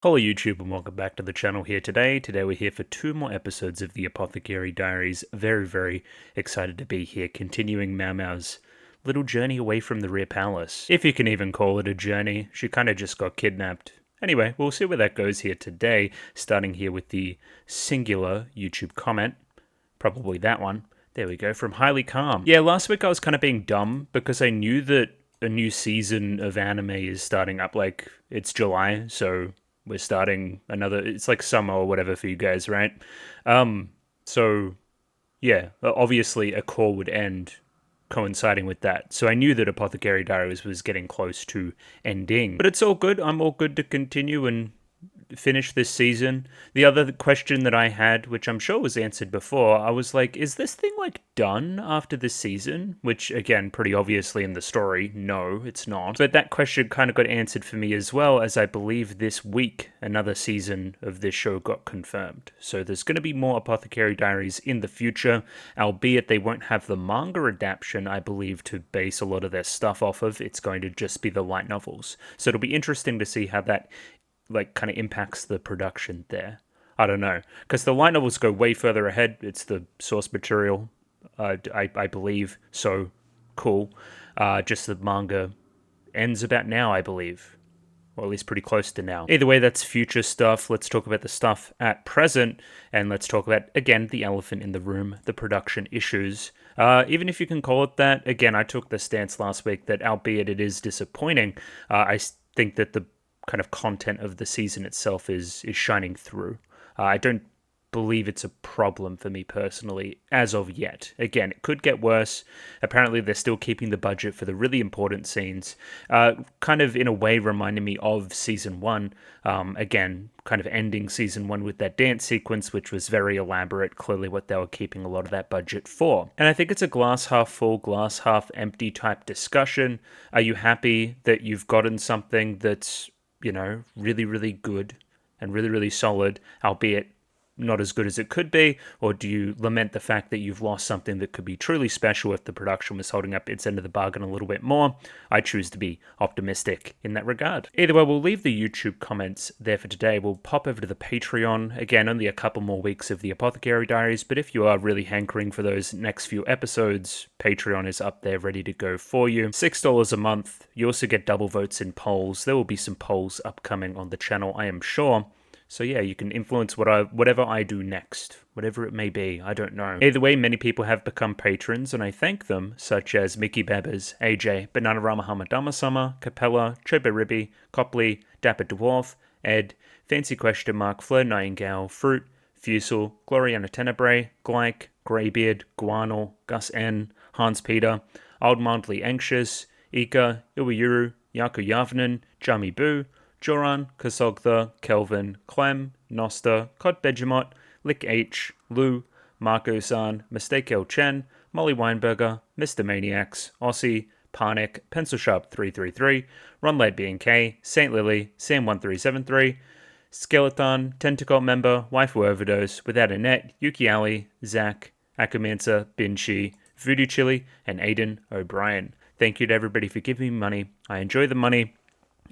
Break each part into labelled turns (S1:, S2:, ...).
S1: Hello YouTube and welcome back to the channel here today. Today we're here for two more episodes of the Apothecary Diaries. Very excited to be here, continuing Mau Mau's little journey away from the Rear Palace. If you can even call it a journey, she kind of just got kidnapped. Anyway, we'll see where that goes here today, starting here with the singular YouTube comment. Probably that one. There we go, from Highly Calm. Yeah, last week I was kind of being dumb because I knew that a new season of anime is starting up, like, it's July, so we're starting another, it's like summer or whatever for you guys, right? So yeah, obviously a call would end coinciding with that. So I knew that Apothecary Diaries was getting close to ending. But it's all good. I'm all good to continue and finish this season. The other question that I had, which I'm sure was answered before, I was like, is this thing like done after this season? Which again, pretty obviously in the story, no, it's not. But that question kind of got answered for me as well, as I believe this week another season of this show got confirmed. So there's going to be more Apothecary Diaries in the future, albeit they won't have the manga adaptation, I believe, to base a lot of their stuff off of. It's going to just be the light novels. So it'll be interesting to see how that like kind of impacts the production there. I don't know, because the light novels go way further ahead. It's the source material, I believe. So cool. Just the manga ends about now, I believe, or at least pretty close to now. Either way, that's future stuff. Let's talk about the stuff at present, and let's talk about, again, the elephant in the room, the production issues. Even if you can call it that, again, I took the stance last week that, albeit it is disappointing, I think that the kind of content of the season itself is shining through. I don't believe it's a problem for me personally as of yet. Again, it could get worse. Apparently they're still keeping the budget for the really important scenes, kind of in a way reminding me of season 1. Again, kind of ending season 1 with that dance sequence, which was very elaborate, clearly what they were keeping a lot of that budget for. And I think it's a glass half full, glass half empty type discussion. Are you happy that you've gotten something that's, you know, really good and really solid, albeit not as good as it could be? Or do you lament the fact that you've lost something that could be truly special if the production was holding up its end of the bargain a little bit more? I choose to be optimistic in that regard. Either way, we'll leave the YouTube comments there for today. We'll pop over to the Patreon. Again, only a couple more weeks of the Apothecary Diaries, but if you are really hankering for those next few episodes, Patreon is up there ready to go for you. $6 a month. You also get double votes in polls. There will be some polls upcoming on the channel, I am sure. So yeah, you can influence whatever I do next, whatever it may be, I don't know. Either way, many people have become patrons, and I thank them, such as Mickey Bebbers, AJ, Bananarama Hamadama-sama, Capella, Choberibby, Copley, Dapper Dwarf, Ed, Fancy Question Mark, Fleur Nightingale, Fruit, Fusel, Gloriana Tenebrae, Glyke, Greybeard, Guanal, Gus N, Hans Peter, Old Mildly Anxious, Ika, Iwayuru, Yaku Yavnen, Jami Boo, Joran, Kasogtha, Kelvin, Clem, Nosta, Cod Begemot, Lick H, Lou, Marco-san, Mistake L Chen, Molly Weinberger, Mr. Maniacs, Aussie, Parnick, Pencil Sharp 333, Ron Late B&K, St. Lily, Sam1373, Skeleton, Tentacle Member, Waifu Overdose, Without a Net, Yuki Ali, Zach, Akamansa, Binshi, Voodoo Chili, and Aiden O'Brien. Thank you to everybody for giving me money. I enjoy the money.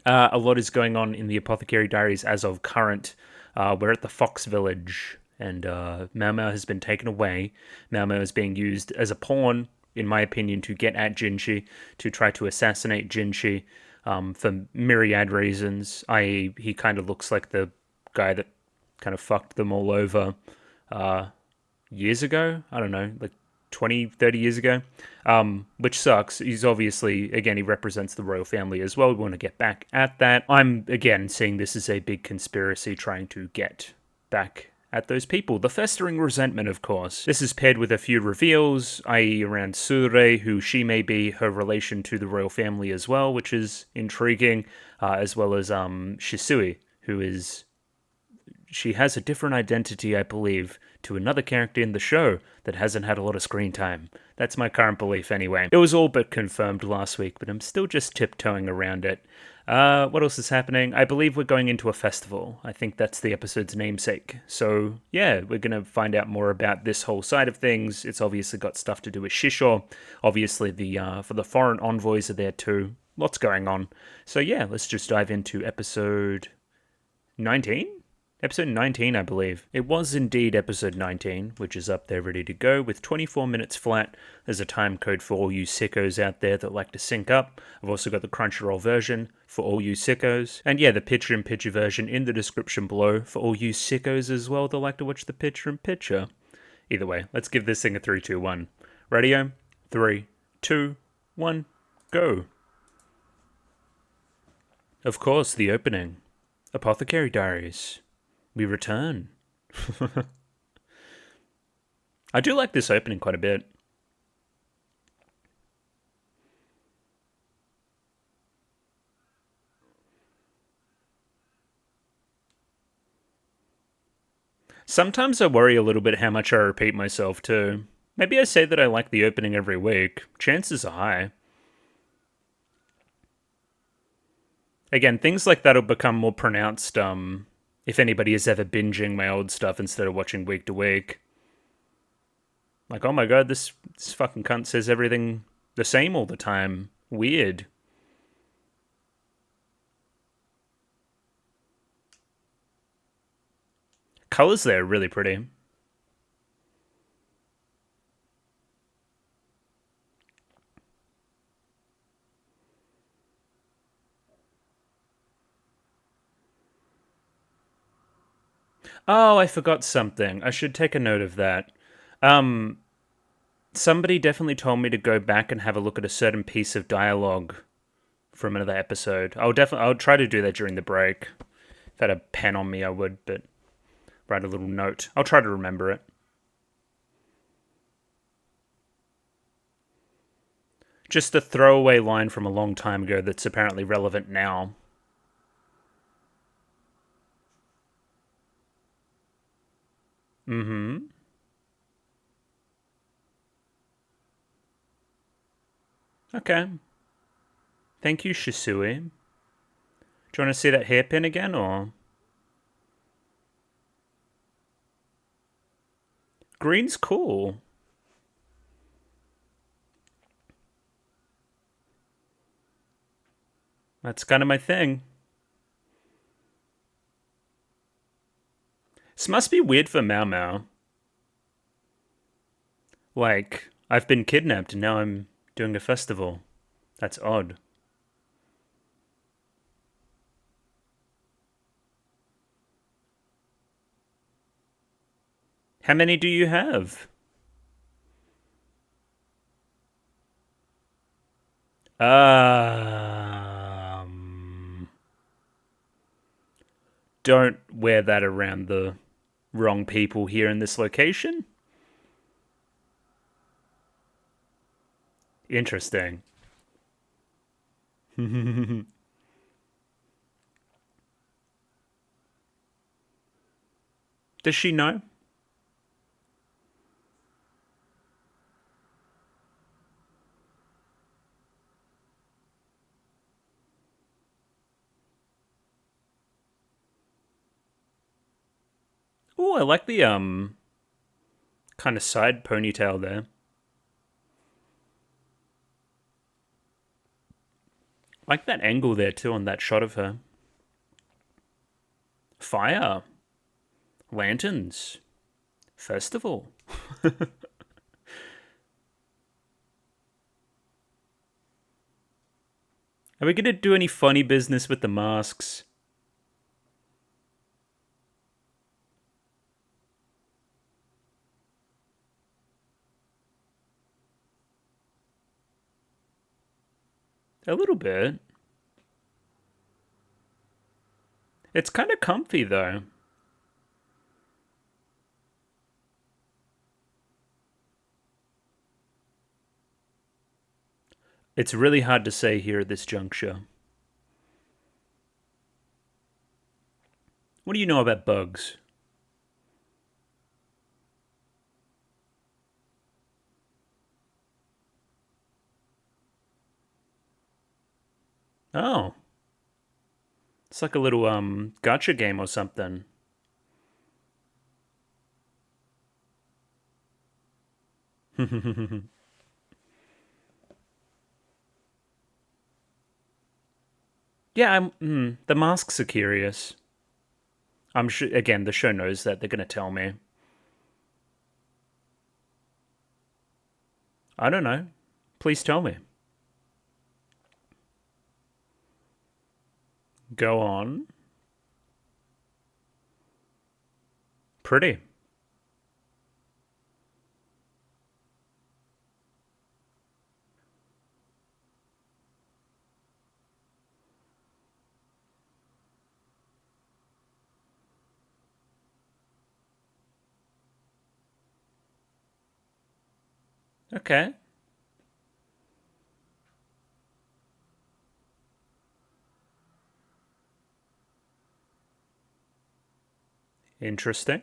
S1: A lot is going on in the Apothecary Diaries as of current. We're at the Fox Village, and Mau Mau has been taken away. Mau Mau is being used as a pawn, in my opinion, to get at Jinshi, to try to assassinate Jinshi, for myriad reasons. I.e., he kind of looks like the guy that kind of fucked them all over years ago. I don't know, like 20, 30 years ago, which sucks. He's obviously, again, he represents the royal family as well. We want to get back at that. I'm, again, seeing this as a big conspiracy trying to get back at those people. The festering resentment, of course. This is paired with a few reveals, i.e. around Sure, who she may be, her relation to the royal family as well, which is intriguing, as well as Shisui, who is... she has a different identity, I believe, to another character in the show that hasn't had a lot of screen time. That's my current belief anyway. It was all but confirmed last week, but I'm still just tiptoeing around it. What else is happening? I believe we're going into a festival. I think that's the episode's namesake. So, yeah, we're going to find out more about this whole side of things. It's obviously got stuff to do with Shisho. Obviously, for the foreign envoys are there too. Lots going on. So, yeah, let's just dive into episode 19? Episode 19, I believe. It was indeed episode 19, which is up there ready to go with 24 minutes flat as a time code for all you sickos out there that like to sync up. I've also got the Crunchyroll version for all you sickos. And yeah, the picture-in-picture version in the description below for all you sickos as well that like to watch the picture-in-picture. Either way, let's give this thing a 3, 2, 1. Radio, 3, 2, 1, go. Of course, the opening. Apothecary Diaries. We return. I do like this opening quite a bit. Sometimes I worry a little bit how much I repeat myself too. Maybe I say that I like the opening every week. Chances are high. Again, things like that'll become more pronounced if anybody is ever binging my old stuff instead of watching week to week. Like, oh my god, this fucking cunt says everything the same all the time. Weird. Colors there are really pretty. Oh, I forgot something. I should take a note of that. Somebody definitely told me to go back and have a look at a certain piece of dialogue from another episode. I'll try to do that during the break. If I had a pen on me, I would, but write a little note. I'll try to remember it. Just a throwaway line from a long time ago that's apparently relevant now. Mm-hmm. Okay. Thank you, Shisui. Do you want to see that hairpin again, or...? Green's cool. That's kind of my thing. This must be weird for Mao Mao. Like, I've been kidnapped and now I'm doing a festival. That's odd. How many do you have? Don't wear that around the wrong people here in this location. Interesting. Does she know? Oh, I like the kind of side ponytail there. I like that angle there too on that shot of her. Fire. Lanterns. Festival. Are we going to do any funny business with the masks? A little bit. It's kind of comfy, though. It's really hard to say here at this juncture. What do you know about bugs? Oh. It's like a little gacha game or something. Yeah, the masks are curious. I'm sure, again, the show knows that. They're going to tell me. I don't know. Please tell me. Go on. Pretty. Okay. Interesting.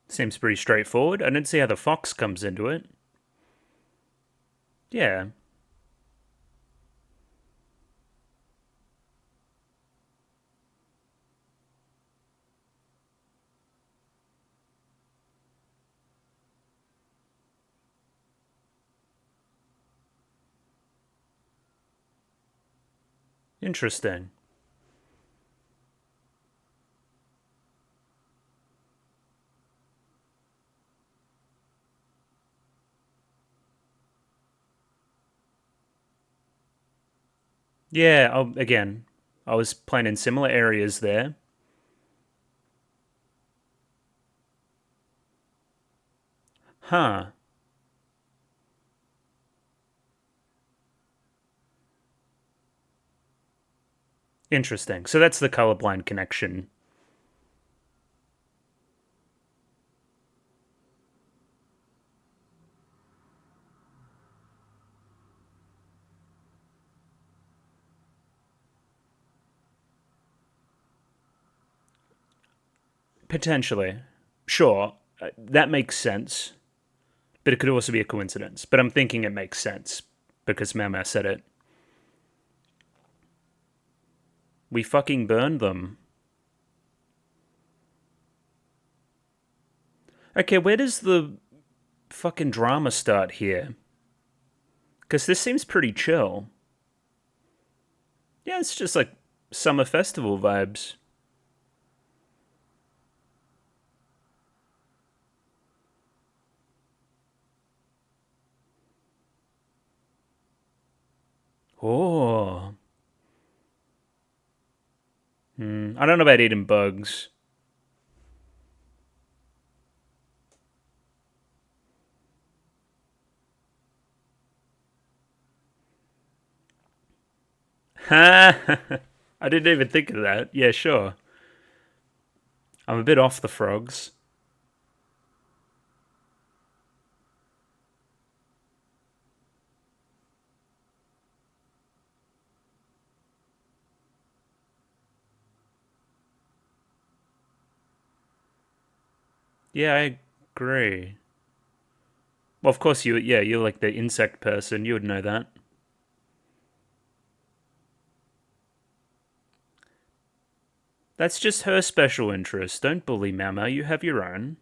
S1: Seems pretty straightforward. I don't see how the fox comes into it. Yeah. Interesting. Yeah, again, I was playing in similar areas there. Huh. Interesting. So that's the colorblind connection. Potentially. Sure. That makes sense. But it could also be a coincidence. But I'm thinking it makes sense because Mama said it. We fucking burned them. Okay, where does the fucking drama start here? Because this seems pretty chill. Yeah, it's just like summer festival vibes. Oh. I don't know about eating bugs. Ha! I didn't even think of that. Yeah, sure. I'm a bit off the frogs. Yeah, I agree. Well, of course you're like the insect person. You would know that. That's just her special interest. Don't bully Mama. You have your own.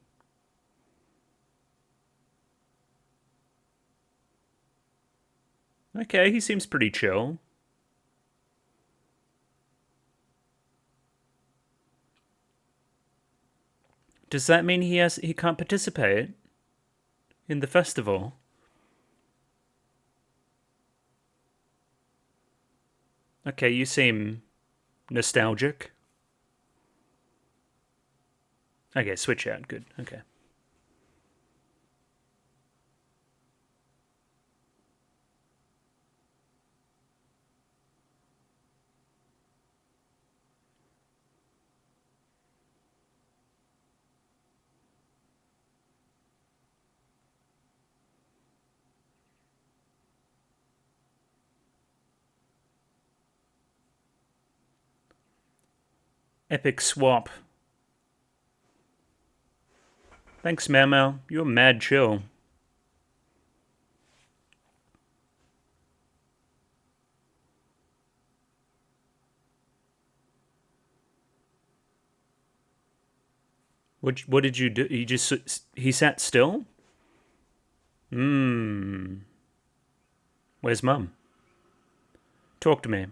S1: Okay, he seems pretty chill. Does that mean he can't participate in the festival? Okay, you seem nostalgic. Okay, switch out. Good. Okay. Epic swap. Thanks, Mau. You're mad chill. What did you do? He sat still? Where's Mum? Talk to me.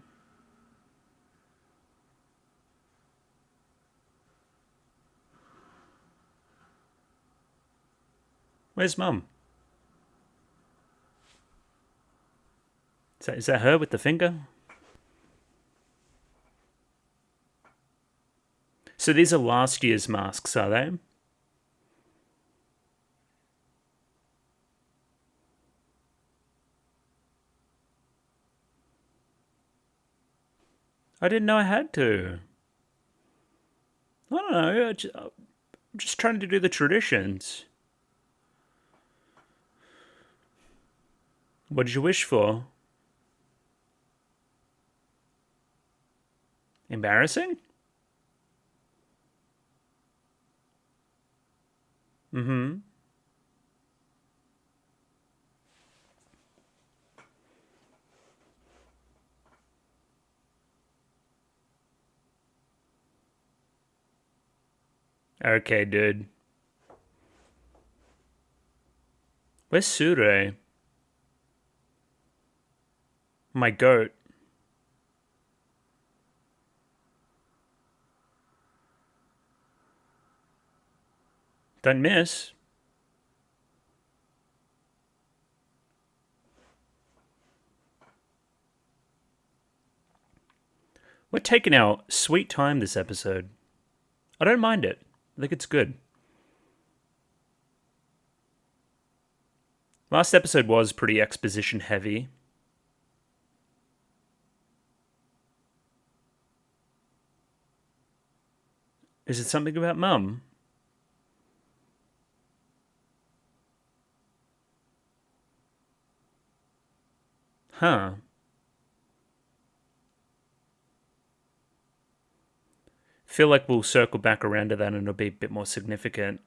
S1: Where's Mum? Is that her with the finger? So these are last year's masks, are they? I didn't know I had to. I don't know. I'm just trying to do the traditions. What did you wish for? Embarrassing? Mm-hmm. Okay, dude. Where's Sure? My goat. Don't miss. We're taking our sweet time this episode. I don't mind it. I think it's good. Last episode was pretty exposition heavy. Is it something about Mum? Huh. Feel like we'll circle back around to that and it'll be a bit more significant.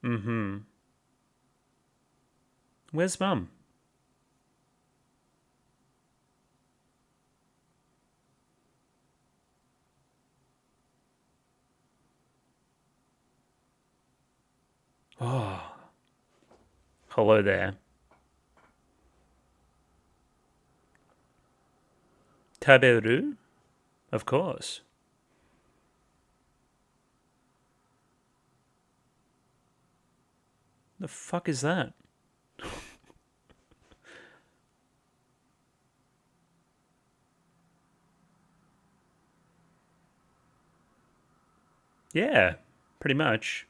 S1: Mm-hmm. Where's Mum? Oh. Hello there. Taberu? Of course. The fuck is that? Yeah, pretty much.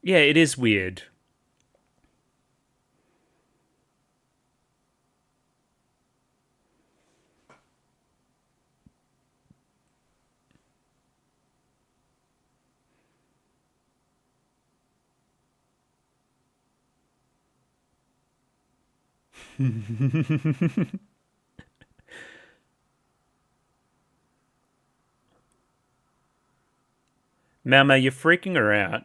S1: Yeah, it is weird. Mama, you're freaking her out.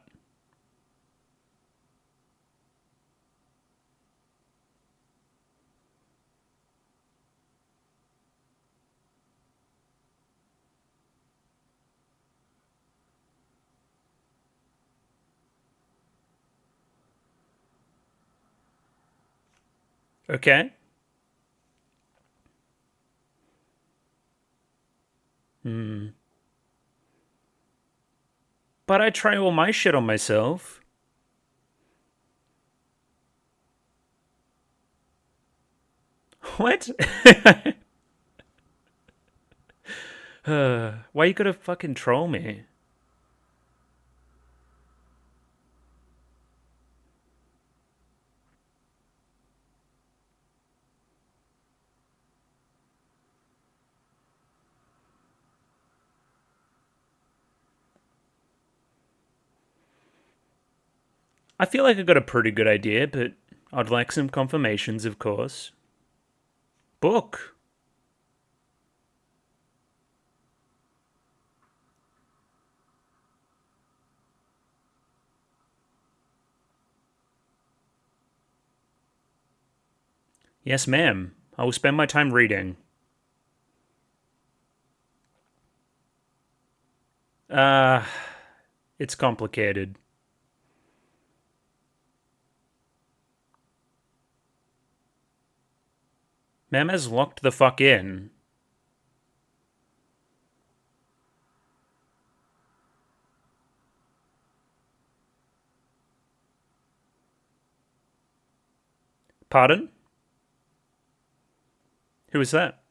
S1: Okay? But I try all my shit on myself. What? Why you gotta fucking troll me? I feel like I got a pretty good idea, but I'd like some confirmations, of course. Book. Yes, ma'am. I will spend my time reading. Uh, it's complicated. Ma'am has locked the fuck in. Pardon? Who is that?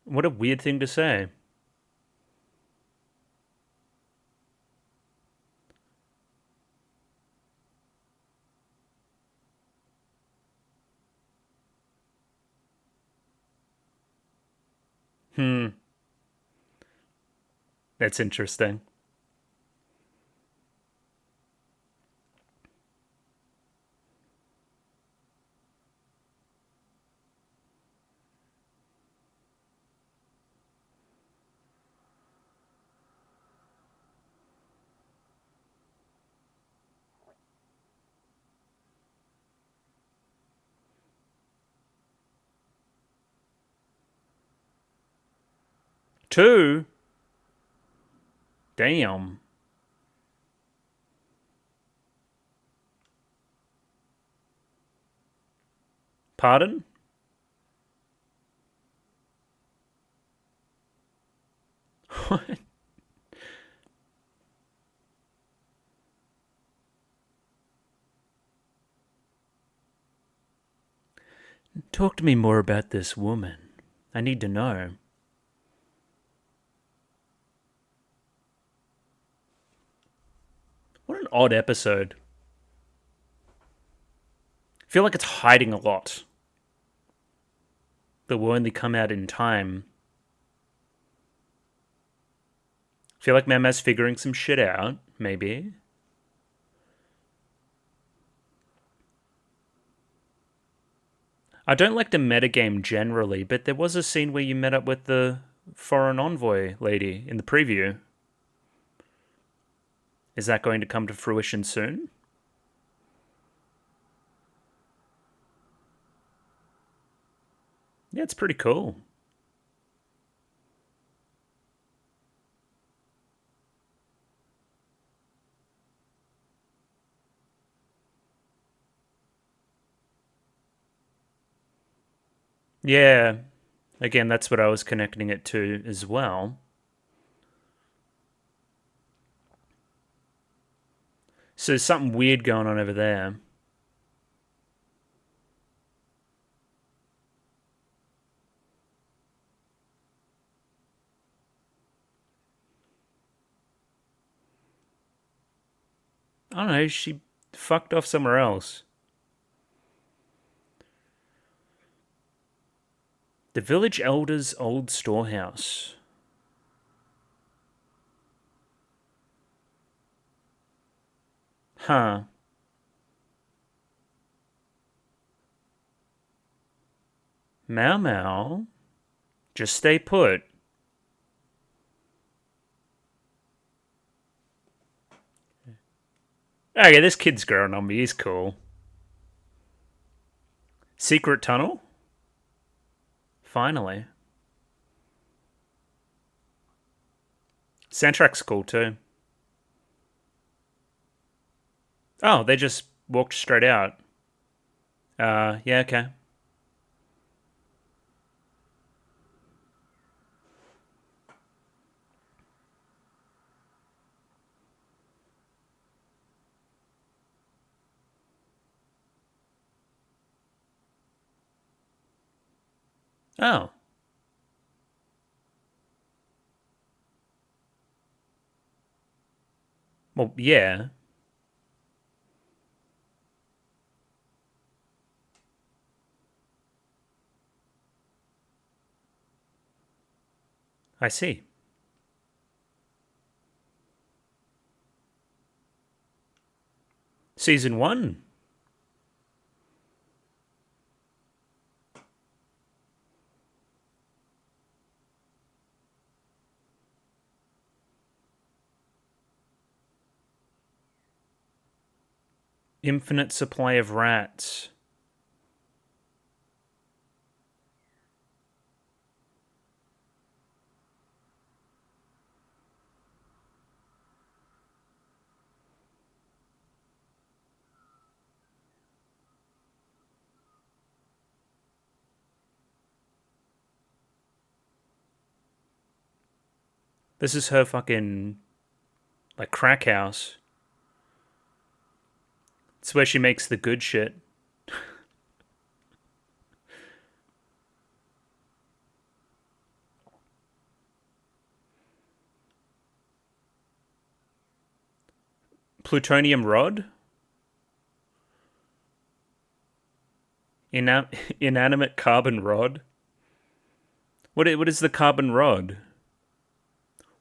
S1: What a weird thing to say. That's interesting. Two? Damn. Pardon? What? Talk to me more about this woman. I need to know. What an odd episode. I feel like it's hiding a lot that will only come out in time. I feel like Mama's figuring some shit out, maybe. I don't like the metagame generally, but there was a scene where you met up with the foreign envoy lady in the preview. Is that going to come to fruition soon? Yeah, it's pretty cool. Yeah, again, that's what I was connecting it to as well. So there's something weird going on over there. I don't know, she fucked off somewhere else. The village elder's old storehouse. Huh. Mau Mau. Just stay put. Okay, this kid's growing on me. He's cool. Secret tunnel? Finally. Soundtrack's cool too. Oh, they just walked straight out. Yeah, okay. Oh. Well, yeah. I see. Season 1. Infinite supply of rats. This is her fucking, like, crack house. It's where she makes the good shit. Plutonium rod? Inanimate carbon rod? What is the carbon rod?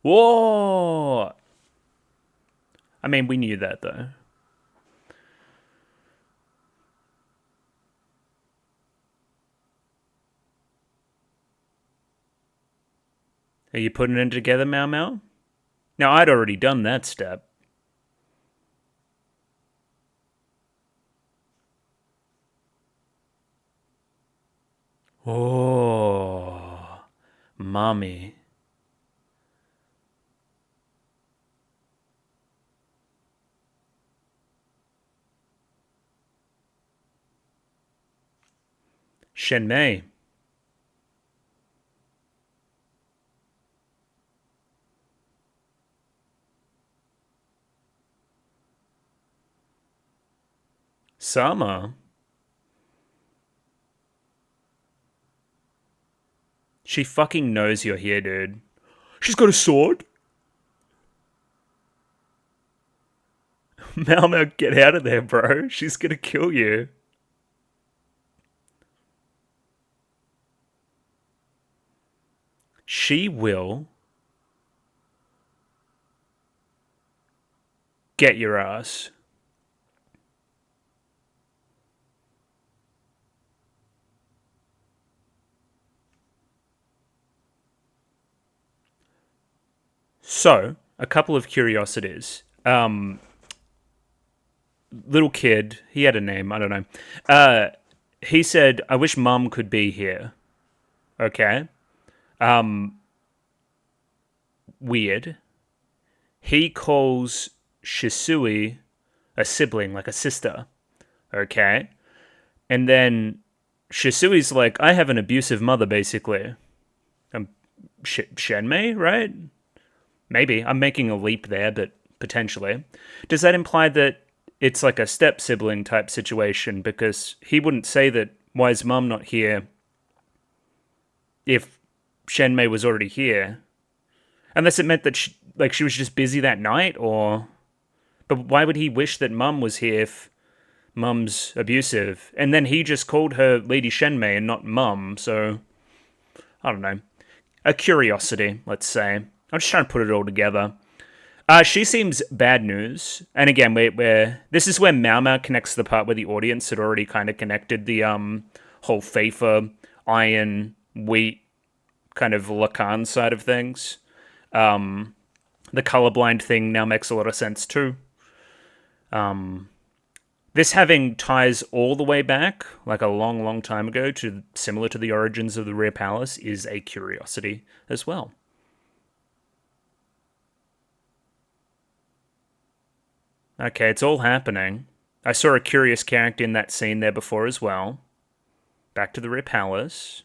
S1: Whoa! I mean, we knew that, though. Are you putting it together, Mau Mau? Now, I'd already done that step. Oh, mommy. Shenmei. Sama. She fucking knows you're here, dude. She's got a sword? Mau Mau, get out of there, bro. She's gonna kill you. She will get your ass. So, a couple of curiosities. Little kid, he had a name, I don't know. He said, I wish mum could be here. Okay. Weird. He calls Shisui a sibling, like a sister. Okay. And then Shisui's like, I have an abusive mother, basically. Shenmei, right? Maybe. I'm making a leap there, but potentially. Does that imply that it's like a step sibling type situation? Because he wouldn't say that, why is mum not here if Shenmei was already here? Unless it meant that she was just busy that night, or... But why would he wish that mum was here if mum's abusive? And then he just called her Lady Shenmei and not mum, so... I don't know. A curiosity, let's say. I'm just trying to put it all together. She seems bad news. And again, this is where Mau Mau connects the part where the audience had already kind of connected the whole Fafa, iron, wheat, kind of Lacan side of things. The colorblind thing now makes a lot of sense too. This having ties all the way back, like a long, long time ago, to similar to the origins of the Rare Palace, is a curiosity as well. Okay, it's all happening. I saw a curious character in that scene there before as well. Back to the Rare Palace.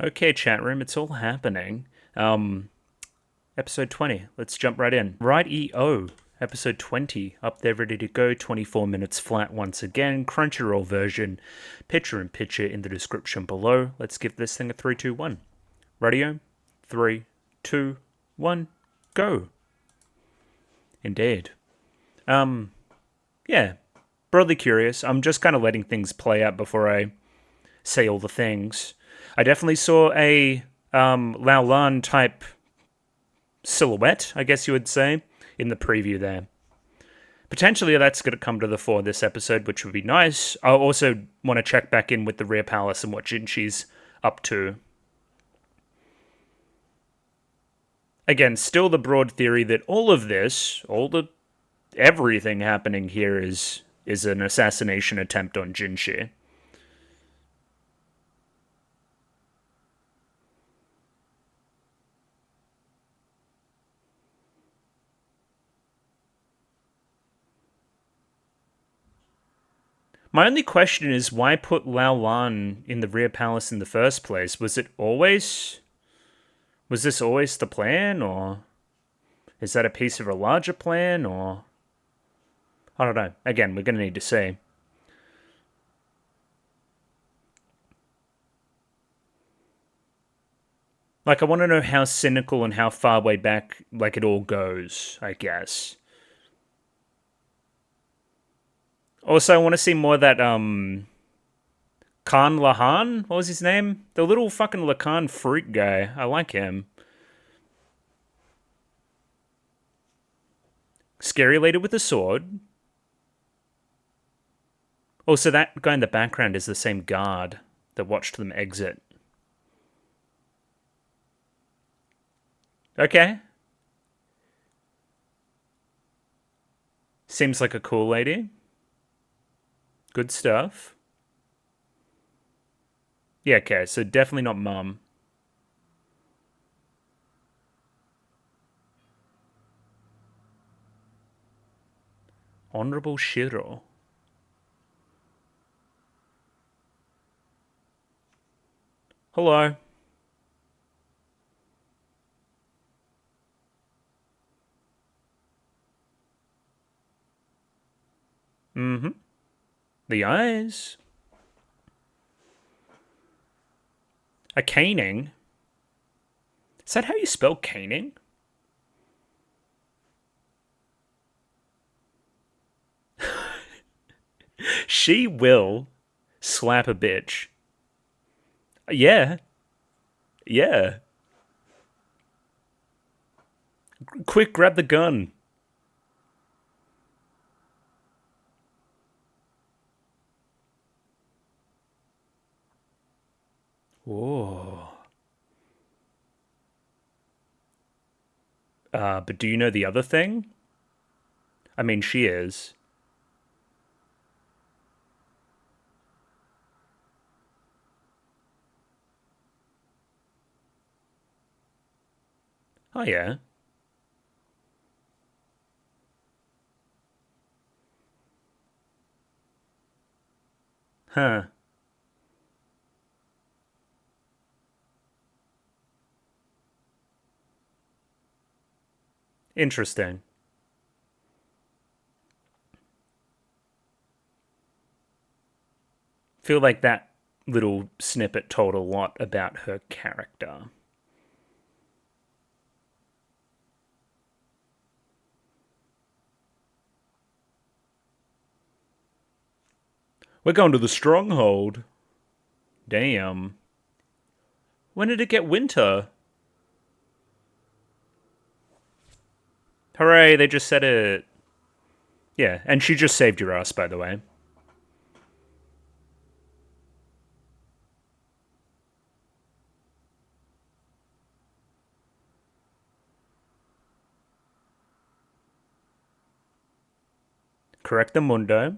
S1: Okay, chat room, it's all happening. Episode 20. Let's jump right in. Right-E-O. Episode 20. Up there, ready to go. 24 minutes flat once again. Crunchyroll version. Picture-in-picture in the description below. Let's give this thing a 3, 2, 1. Radio. 3, 2, 1. Go. Indeed. Yeah. Broadly curious. I'm just kind of letting things play out before I say all the things. I definitely saw a Lao Lan type silhouette, I guess you would say, in the preview there. Potentially that's going to come to the fore this episode, which would be nice. I also want to check back in with the Rare Palace and what Jinshi's up to. Again, still the broad theory that all of this, all the everything happening here is an assassination attempt on Jinshi. My only question is why put Lao Lan in the rear palace in the first place? Was this always the plan, or is that a piece of a larger plan, or I don't know. Again, we're gonna need to see. Like, I want to know how cynical and how far way back, like, it all goes, I guess. Also, I want to see more of that, Khan Lahan? What was his name? The little fucking Lacan freak guy. I like him. Scary lady with a sword. Also, that guy in the background is the same guard that watched them exit. Okay. Seems like a cool lady. Good stuff. Yeah, okay, so definitely not mum. Honorable Shiro. Hello. Mm-hmm. The eyes. A caning? Is that how you spell caning? She will slap a bitch. Yeah. Yeah. Quick, grab the gun. Whoa. But do you know the other thing? I mean, she is. Oh, yeah. Huh. Interesting. Feel like that little snippet told a lot about her character. We're going to the stronghold. Damn. When did it get winter? Hooray, they just said it. Yeah, and she just saved your ass, by the way. Correct the mundo.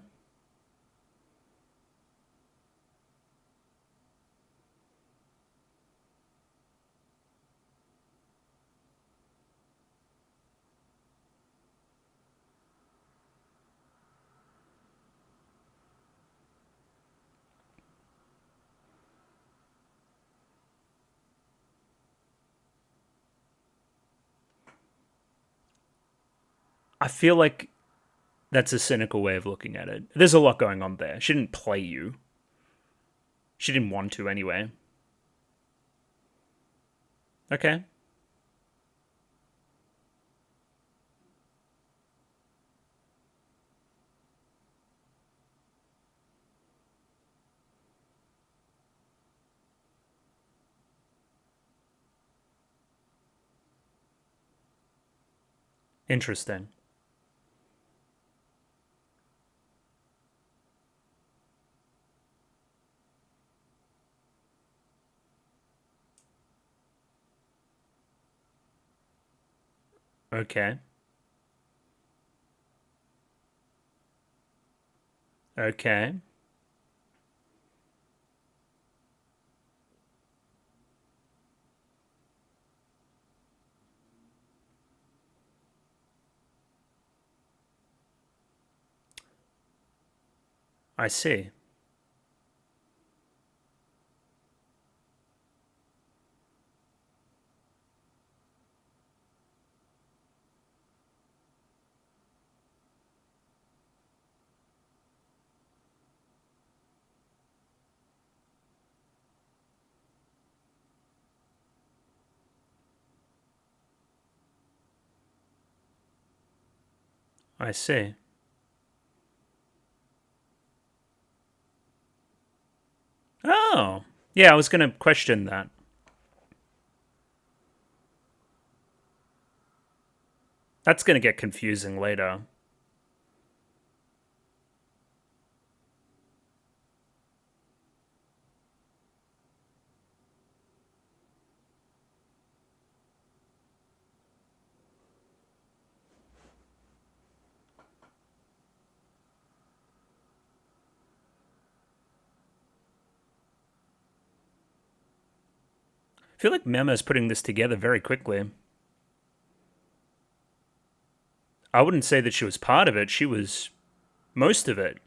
S1: I feel like that's a cynical way of looking at it. There's a lot going on there. She didn't play you. She didn't want to anyway. Okay. Interesting. Okay. Okay. I see. I see. Oh. Yeah, I was going to question that. That's going to get confusing later. I feel like Mema's putting this together very quickly. I wouldn't say that she was part of it. She was most of it.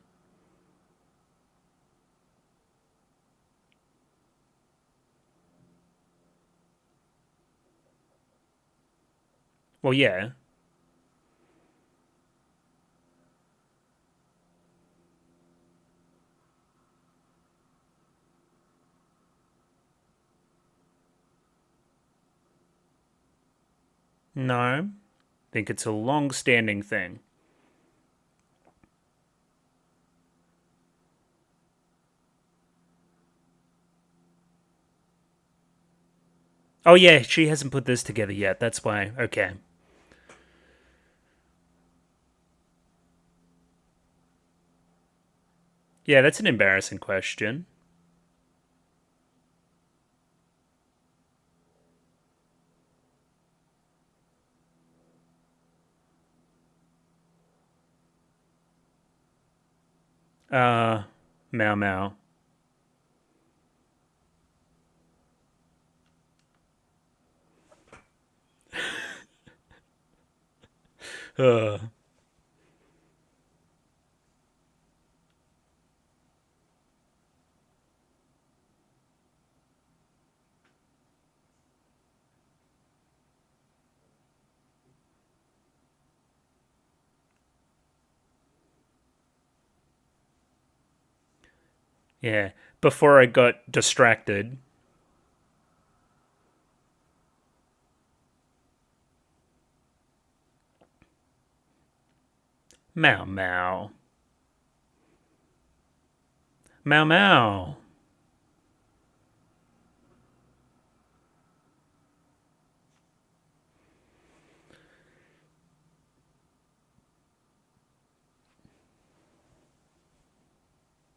S1: Well, yeah. No. I think it's a long-standing thing. Oh, yeah, she hasn't put this together yet. That's why. Okay. Yeah, that's an embarrassing question. Uh, Mao Mao. Uh, yeah. Before I got distracted. Mao Mao. Mao Mao.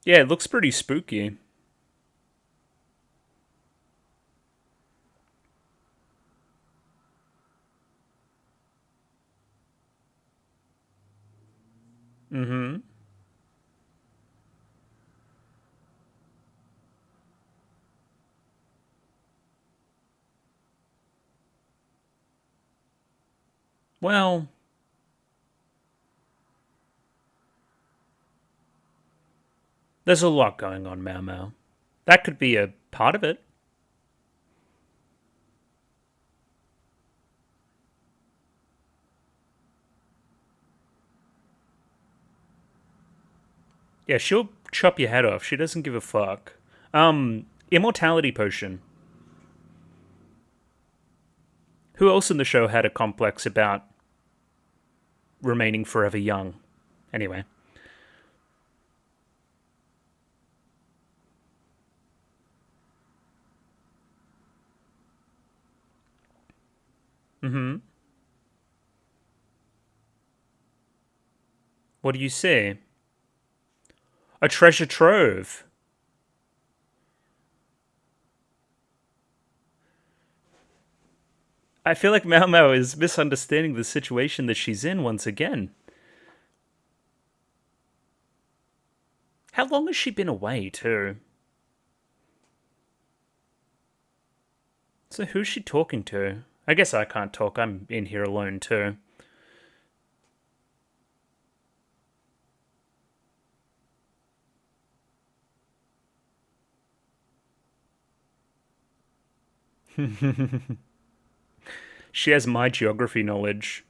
S1: Yeah, it looks pretty spooky. Mm-hmm. Well, there's a lot going on, Mao Mao. That could be a part of it. Yeah, she'll chop your head off. She doesn't give a fuck. Immortality potion. Who else in the show had a complex about remaining forever young? Anyway. Mm-hmm. What do you say? A treasure trove. I feel like Mao Mao is misunderstanding the situation that she's in once again. How long has she been away, too? So who's she talking to? I guess I can't talk. I'm in here alone, too. She has my geography knowledge.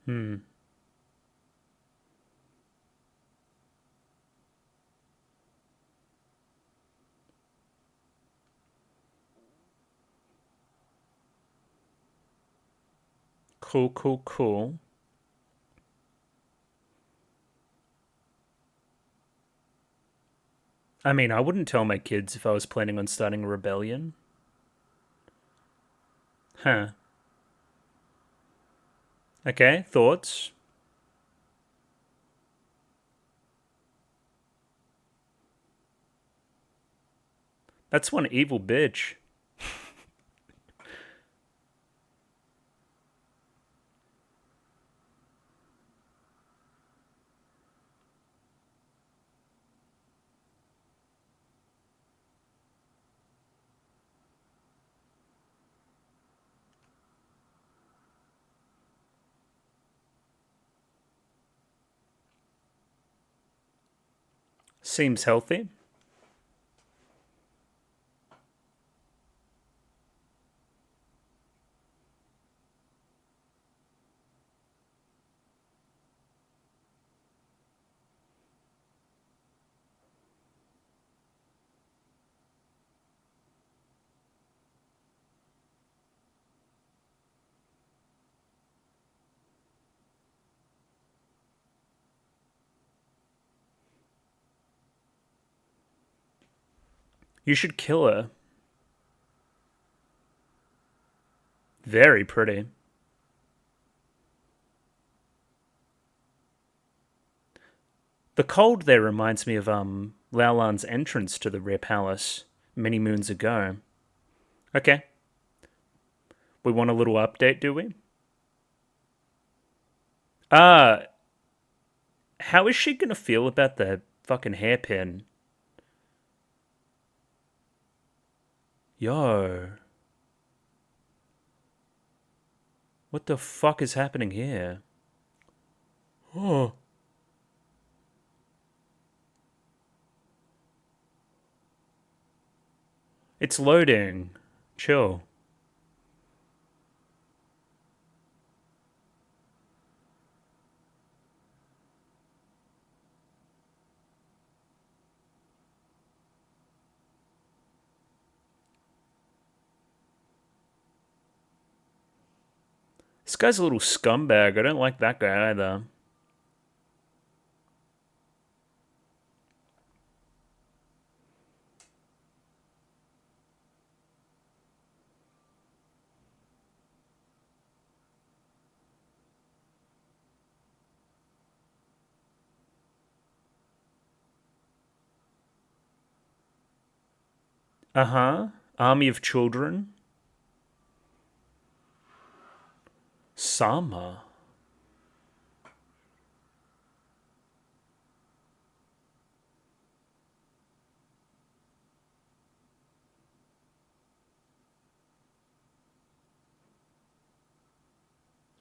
S1: Hmm. Cool, cool, cool. I mean, I wouldn't tell my kids if I was planning on starting a rebellion. Huh. Okay, thoughts? That's one evil bitch. Seems healthy. You should kill her. Very pretty. The cold there reminds me of Laulan's entrance to the Rare Palace many moons ago. Okay, we want a little update, do we? Uh, how is she gonna feel about the fucking hairpin? Yo, what the fuck is happening here? Oh, it's loading. Chill. This guy's a little scumbag. I don't like that guy either. Uh huh. Army of Children. Sama.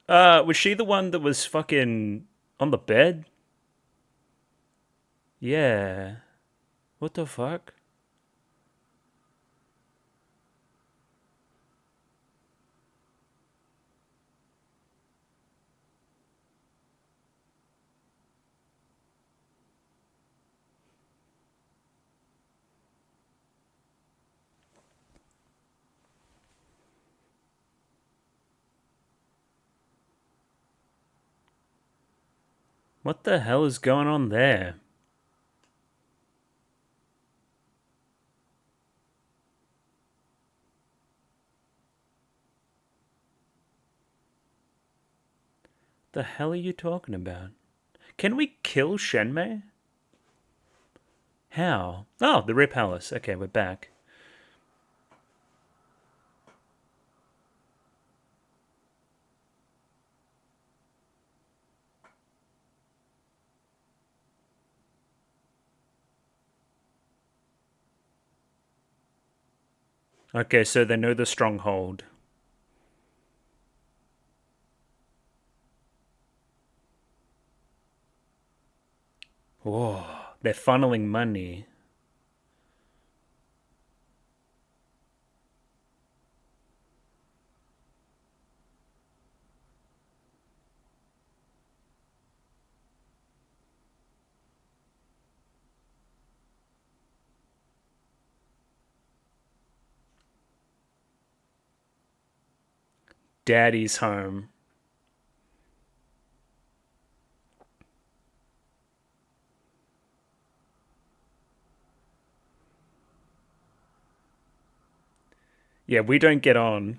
S1: Was she the one that was fucking on the bed? Yeah. What the fuck? What the hell is going on there? The hell are you talking about? Can we kill Shenmei? How? Oh, the Rare Palace. Okay, we're back. Okay, so they know the stronghold. Whoa, they're funneling money. Daddy's home. Yeah, we don't get on.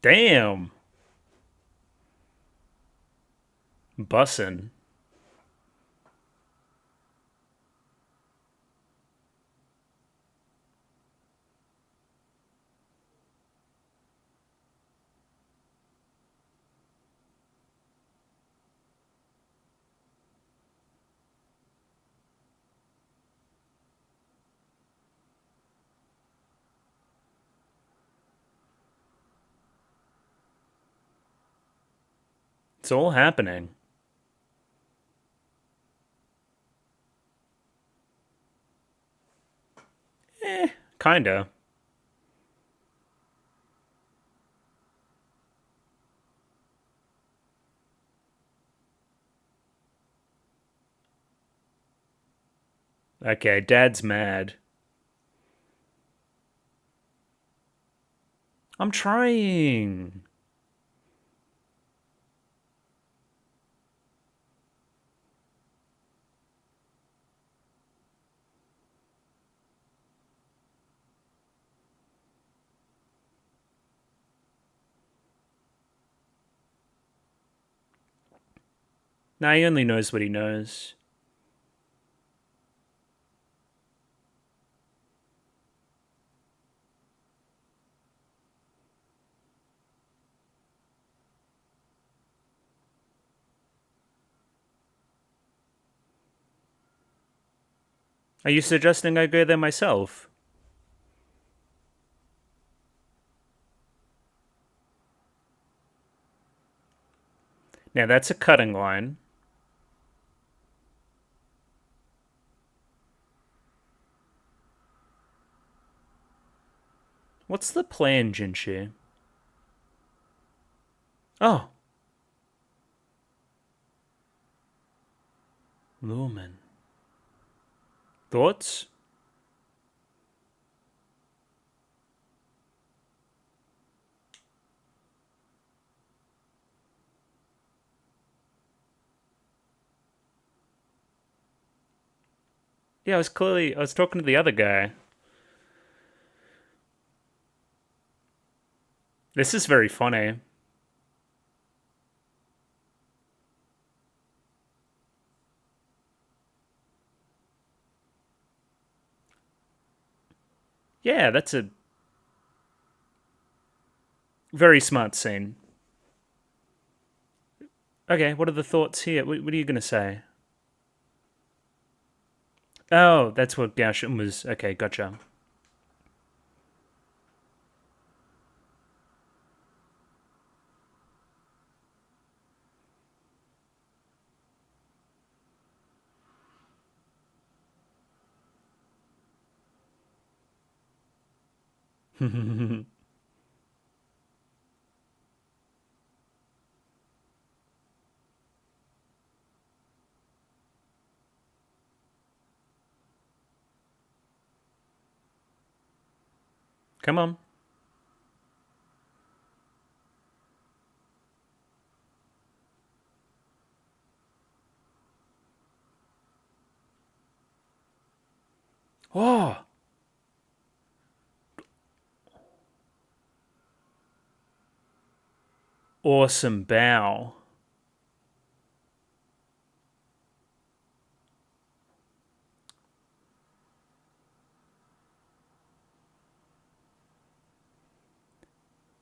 S1: Damn. Bussin'. It's all happening. Kinda. Okay, Dad's mad. I'm trying. Nah, he only knows what he knows. Are you suggesting I go there myself? Now that's a cutting line. What's the plan, Jinshi? Oh. Lumen. Thoughts? Yeah, I was talking to the other guy. This is very funny. Yeah, that's a very smart scene. Okay, what are the thoughts here? What are you going to say? Oh, that's what Gaoshin was. Okay, gotcha. Come on. Oh, Awesome bow.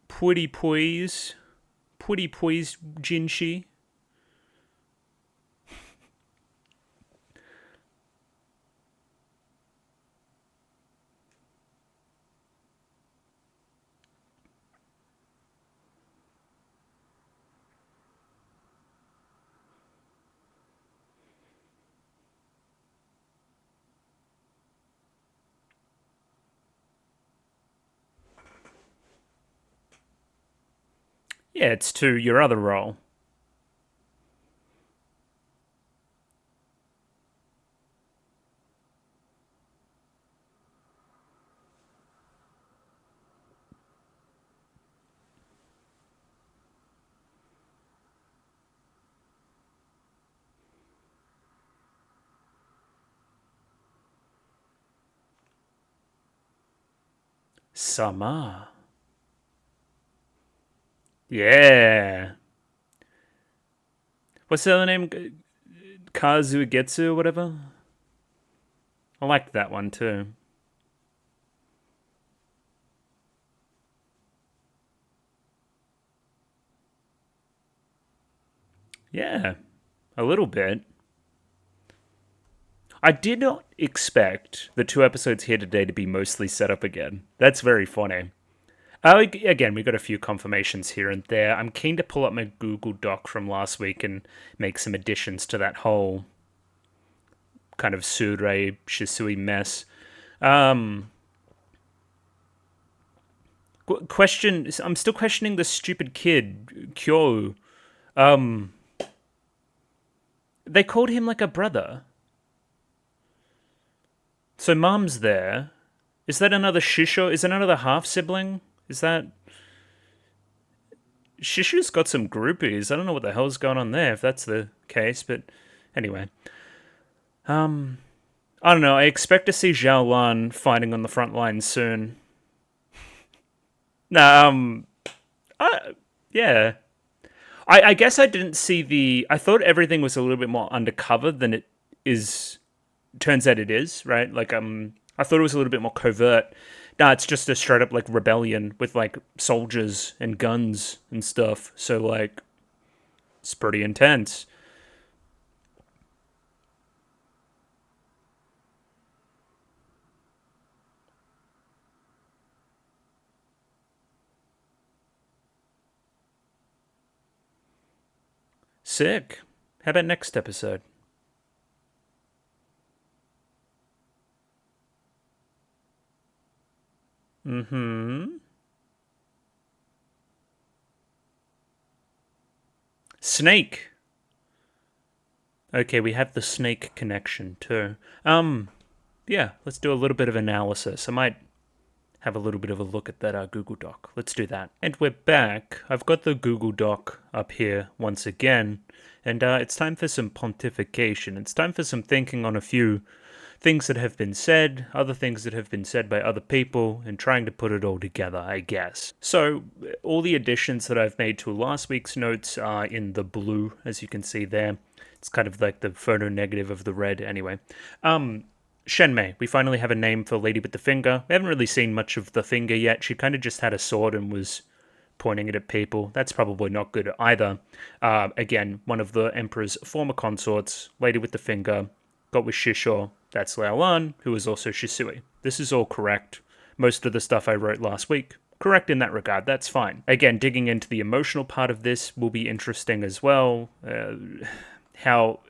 S1: Pretty please. Pretty please, Jinshi. Yeah, it's to your other role. Sama. Yeah. What's the other name? Kazugetsu or whatever? I liked that one too. Yeah, a little bit. I did not expect the 2 episodes here today to be mostly set up again. That's very funny. Again, we got a few confirmations here and there. I'm keen to pull up my Google Doc from last week and make some additions to that whole kind of Surei Shisui mess. Question: I'm still questioning the stupid kid Kyo. They called him like a brother. So mom's there. Is that another Shisho? Is that another half sibling? Is that Shishu's got some groupies? I don't know what the hell's going on there if that's the case, but anyway. I don't know. I expect to see Zhao Lan fighting on the front lines soon. Nah, yeah. I guess I didn't see the. I thought everything was a little bit more undercover than it is. Turns out it is, right? Like, I thought it was a little bit more covert. Nah, it's just a straight up, like, rebellion with, like, soldiers and guns and stuff. So, like, it's pretty intense. Sick. How about next episode? Snake. Okay, we have the snake connection too. Yeah, let's do a little bit of analysis. I might have a little bit of a look at that Google Doc. Let's do that. And we're back. I've got the Google Doc up here once again, and it's time for some pontification. It's time for some thinking on a few things that have been said, other things that have been said by other people, and trying to put it all together, I guess. So, all the additions that I've made to last week's notes are in the blue, as you can see there. It's kind of like the photo negative of the red, anyway. Shenmei, we finally have a name for Lady with the Finger. We haven't really seen much of the finger yet. She kind of just had a sword and was pointing it at people. That's probably not good either. Again, one of the Emperor's former consorts, Lady with the Finger, got with Shisho. That's Lao Lan, who is also Shisui. This is all correct. Most of the stuff I wrote last week, correct in that regard. That's fine. Again, digging into the emotional part of this will be interesting as well. How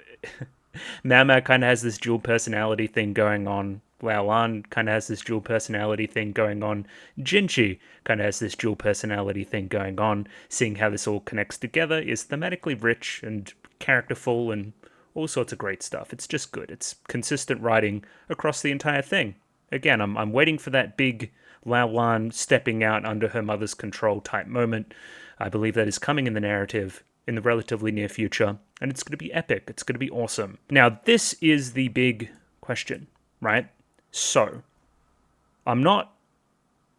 S1: Mama kind of has this dual personality thing going on. Lao Lan kind of has this dual personality thing going on. Jinchi kind of has this dual personality thing going on. Seeing how this all connects together is thematically rich and characterful and all sorts of great stuff. It's just good. It's consistent writing across the entire thing. Again, I'm waiting for that big Lao Lan stepping out under her mother's control type moment. I believe that is coming in the narrative in the relatively near future, and it's going to be epic. It's going to be awesome. Now, this is the big question, right? So, I'm not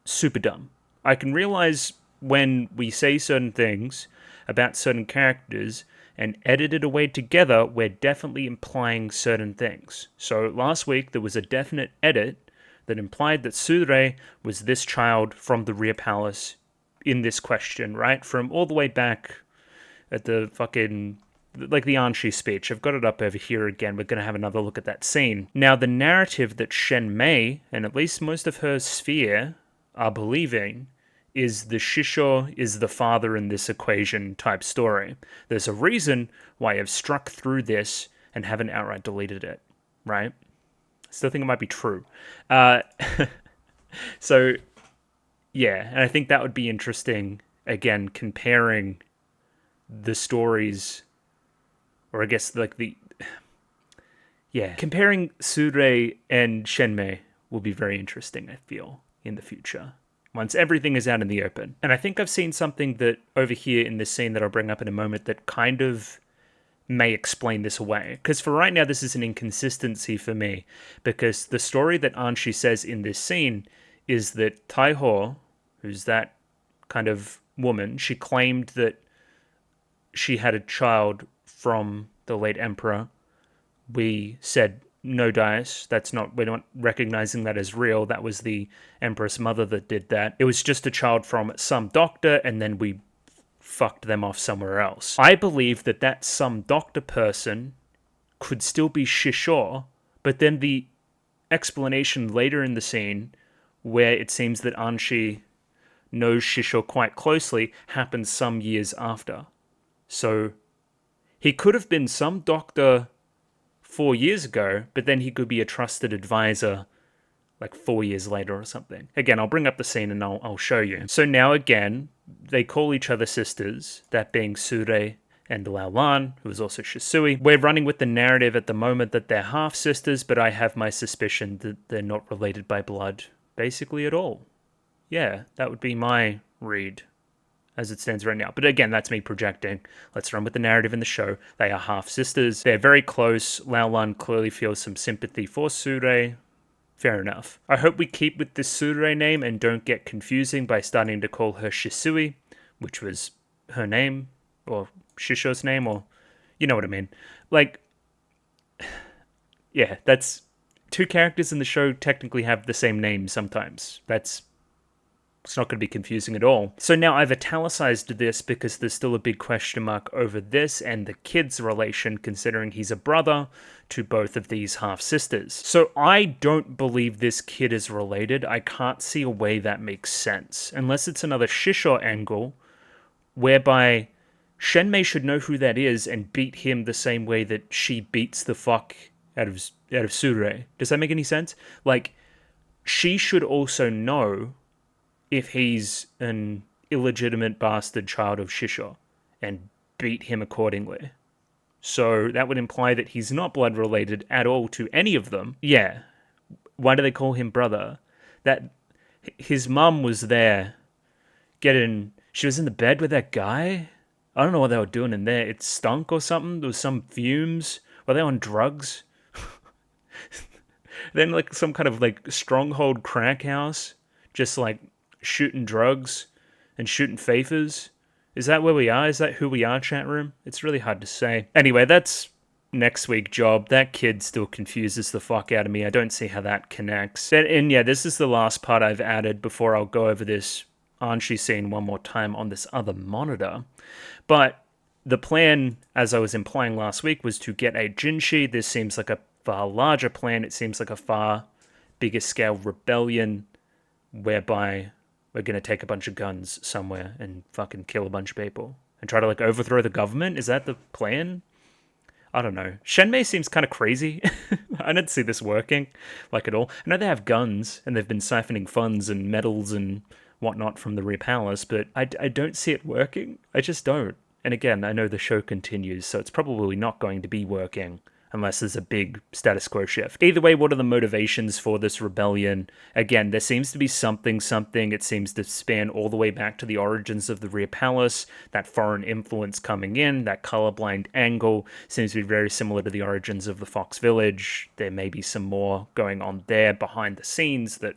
S1: super dumb. I can realize when we say certain things, about certain characters and edited away together, we're definitely implying certain things. So last week, there was a definite edit that implied that Sudre was this child from the Rear Palace in this question, right? From all the way back at the fucking, like the Anshi speech. I've got it up over here again. We're going to have another look at that scene. Now, the narrative that Shen Mei, and at least most of her sphere, are believing is the Shisho is the father in this equation type story. There's a reason why I've struck through this and haven't outright deleted it, right? I still think it might be true. So, yeah, and I think that would be interesting, again, comparing the stories, or I guess like comparing Sudre and Shenmei will be very interesting, I feel, in the future, once everything is out in the open. And I think I've seen something that over here in this scene that I'll bring up in a moment that kind of may explain this away. Because for right now, this is an inconsistency for me, because the story that Anshi says in this scene is that Taiho, who's that kind of woman, she claimed that she had a child from the late emperor. We said, no dice, we're not recognizing that as real. That was the empress mother that did that. It was just a child from some doctor, and then we fucked them off somewhere else. I believe that some doctor person could still be Shisho, but then the explanation later in the scene, where it seems that Anshi knows Shisho quite closely, happens some years after. So he could have been some doctor 4 years ago, but then he could be a trusted advisor like 4 years later or something. Again, I'll bring up the scene and I'll show you. So now again, they call each other sisters, that being Sure and Lao Lan, who is also Shisui. We're running with the narrative at the moment that they're half-sisters, but I have my suspicion that they're not related by blood, basically at all. Yeah, that would be my read as it stands right now. But again, that's me projecting. Let's run with the narrative in the show. They are half-sisters. They're very close. Lao Lan clearly feels some sympathy for Sure. Fair enough. I hope we keep with this Sure name and don't get confusing by starting to call her Shisui, which was her name, or Shisho's name, or you know what I mean. Like, yeah, that's two characters in the show technically have the same name sometimes. It's not going to be confusing at all. So now I've italicized this because there's still a big question mark over this and the kid's relation, considering he's a brother to both of these half-sisters. So I don't believe this kid is related. I can't see a way that makes sense. Unless it's another Shisho angle, whereby Shenmei should know who that is and beat him the same way that she beats the fuck out of Sure. Does that make any sense? Like, she should also know if he's an illegitimate bastard child of Shisho, and beat him accordingly. So that would imply that he's not blood related at all to any of them. Yeah. Why do they call him brother? That his mum was there she was in the bed with that guy? I don't know what they were doing in there. It stunk or something. There was some fumes. Were they on drugs? Then like some kind of like stronghold crack house, just like shooting drugs and shooting fafers. Is that where we are? Is that who we are, chat room? It's really hard to say. Anyway, that's next week's job. That kid still confuses the fuck out of me. I don't see how that connects. And yeah, this is the last part I've added before I'll go over this Anshi scene one more time on this other monitor. But the plan, as I was implying last week, was to get a Jinshi. This seems like a far larger plan. It seems like a far bigger scale rebellion whereby we're going to take a bunch of guns somewhere and fucking kill a bunch of people and try to like overthrow the government. Is that the plan? I don't know. Shenmei seems kind of crazy. I don't see this working like at all. I know they have guns and they've been siphoning funds and metals and whatnot from the Rear Palace, but I don't see it working. I just don't. And again, I know the show continues, so it's probably not going to be working unless there's a big status quo shift. Either way, what are the motivations for this rebellion? Again, there seems to be something. It seems to span all the way back to the origins of the Rear Palace, that foreign influence coming in, that colorblind angle seems to be very similar to the origins of the Fox Village. There may be some more going on there behind the scenes that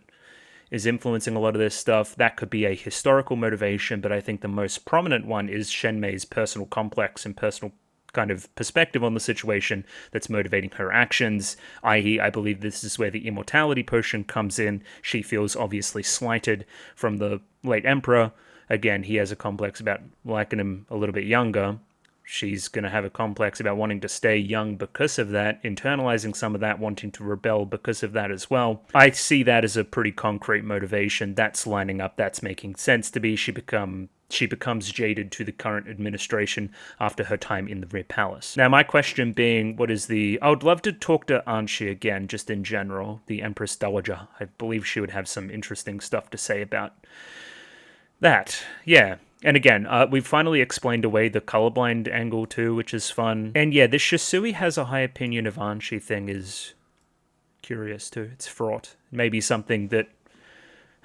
S1: is influencing a lot of this stuff. That could be a historical motivation, but I think the most prominent one is Shenmei's personal complex and personal kind of perspective on the situation that's motivating her actions, i.e. I believe this is where the immortality potion comes in. She feels obviously slighted from the late emperor. Again, he has a complex about liking him a little bit younger. She's going to have a complex about wanting to stay young because of that, internalizing some of that, wanting to rebel because of that as well. I see that as a pretty concrete motivation. That's lining up. That's making sense to me. She becomes jaded to the current administration after her time in the Rear Palace. Now, my question being, I would love to talk to Anshi again, just in general, the Empress Dowager. I believe she would have some interesting stuff to say about that. Yeah. And again, we've finally explained away the colorblind angle too, which is fun. And yeah, this Shisui has a high opinion of Anshi thing is curious too. It's fraught. Maybe something that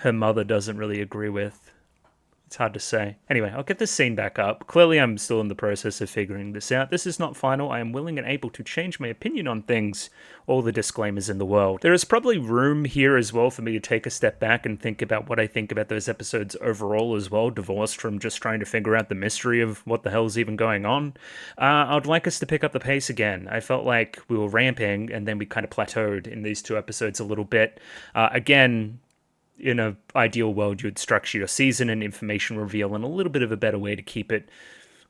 S1: her mother doesn't really agree with. It's hard to say. Anyway, I'll get this scene back up. Clearly, I'm still in the process of figuring this out. This is not final. I am willing and able to change my opinion on things. All the disclaimers in the world. There is probably room here as well for me to take a step back and think about what I think about those episodes overall as well, divorced from just trying to figure out the mystery of what the hell's even going on. I'd like us to pick up the pace again. I felt like we were ramping and then we kind of plateaued in these two episodes a little bit. Again, in an ideal world, you would structure your season and information reveal in a little bit of a better way to keep it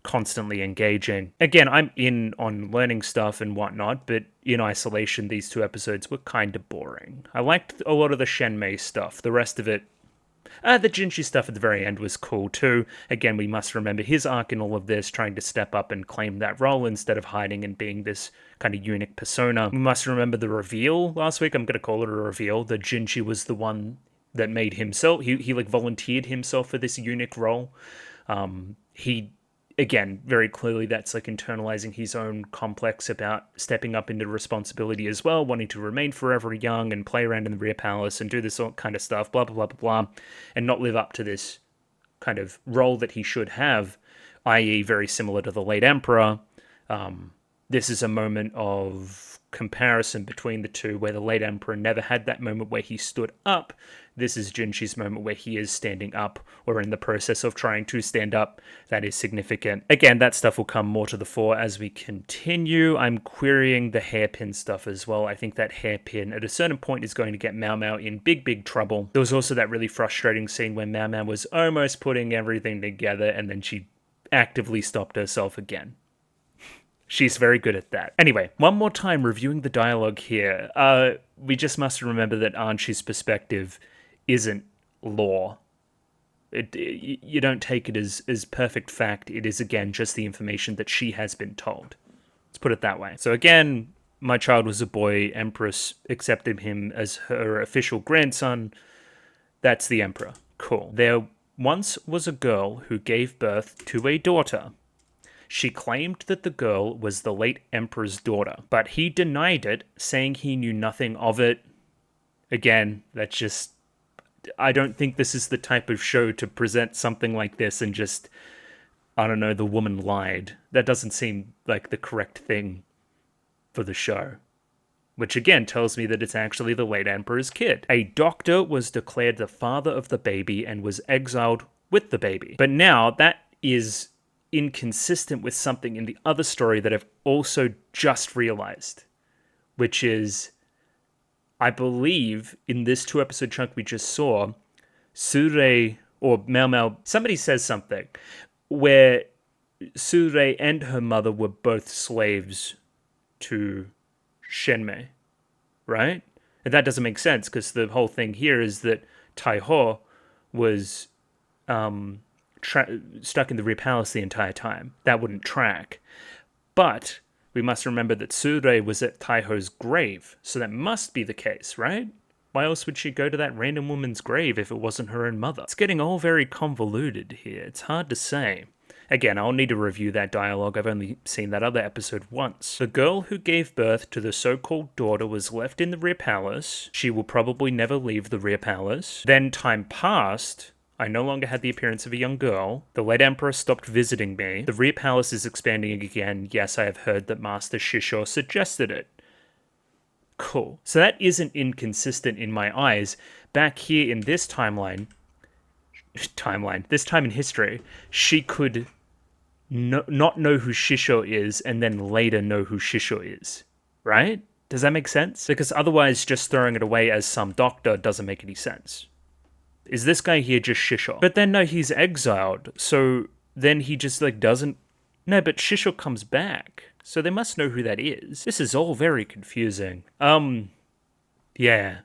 S1: constantly engaging. Again, I'm in on learning stuff and whatnot, but in isolation, these two episodes were kind of boring. I liked a lot of the Shenmei stuff. The rest of it, the Jinchi stuff at the very end was cool too. Again, we must remember his arc in all of this, trying to step up and claim that role instead of hiding and being this kind of unique persona. We must remember the reveal last week. I'm going to call it a reveal. That Jinchi was the one that made himself, he like volunteered himself for this unique role. He, again, very clearly that's like internalizing his own complex about stepping up into responsibility as well, wanting to remain forever young and play around in the Rear Palace and do this all kind of stuff, blah, blah, blah, blah, blah, and not live up to this kind of role that he should have, i.e. very similar to the late Emperor. This is a moment of comparison between the two, where the late Emperor never had that moment where he stood up. This is Jinchi's moment where he is standing up, or in the process of trying to stand up. That is significant. Again, that stuff will come more to the fore as we continue. I'm querying the hairpin stuff as well. I think that hairpin at a certain point is going to get Mao Mao in big, big trouble. There was also that really frustrating scene where Mao Mao was almost putting everything together and then she actively stopped herself again. She's very good at that. Anyway, one more time reviewing the dialogue here. We just must remember that Anshi's perspective isn't law. You don't take it as perfect fact. It is, again, just the information that she has been told. Let's put it that way. So again, my child was a boy. Empress accepted him as her official grandson. That's the Emperor. Cool. There once was a girl who gave birth to a daughter. She claimed that the girl was the late Emperor's daughter, but he denied it, saying he knew nothing of it. Again, that's just... I don't think this is the type of show to present something like this and just, I don't know, the woman lied. That doesn't seem like the correct thing for the show. Which again tells me that it's actually the late Emperor's kid. A doctor was declared the father of the baby and was exiled with the baby. But now that is inconsistent with something in the other story that I've also just realized, which is, I believe in this 2-episode chunk we just saw, Sure or Mao Mao, somebody says something where Sure and her mother were both slaves to Shenmei, right? And that doesn't make sense because the whole thing here is that Taiho was stuck in the Rear Palace the entire time. That wouldn't track. But we must remember that Sure was at Taiho's grave, so that must be the case, right? Why else would she go to that random woman's grave if it wasn't her own mother? It's getting all very convoluted here. It's hard to say. Again, I'll need to review that dialogue. I've only seen that other episode once. The girl who gave birth to the so-called daughter was left in the Rear Palace. She will probably never leave the Rear Palace. Then time passed. I no longer had the appearance of a young girl. The late Emperor stopped visiting me. The Rear Palace is expanding again. Yes, I have heard that Master Shisho suggested it. Cool. So that isn't inconsistent in my eyes. Back here in this this time in history, she could not know who Shisho is and then later know who Shisho is, right? Does that make sense? Because otherwise, just throwing it away as some doctor doesn't make any sense. Is this guy here just Shisho? But then no, he's exiled, so then he just like doesn't. No, but Shisho comes back, so they must know who that is. This is all very confusing. Yeah.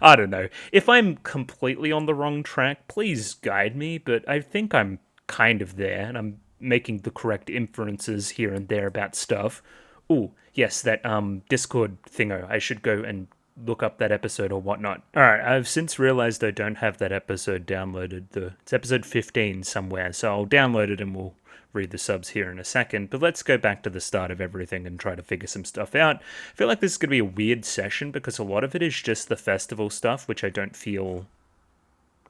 S1: I don't know. If I'm completely on the wrong track, please guide me, but I think I'm kind of there, and I'm making the correct inferences here and there about stuff. Ooh, yes, that Discord thingo. I should go and look up that episode or whatnot. Alright, I've since realized I don't have that episode downloaded. It's episode 15 somewhere, so I'll download it and we'll read the subs here in a second. But let's go back to the start of everything and try to figure some stuff out. I feel like this is going to be a weird session because a lot of it is just the festival stuff, which I don't feel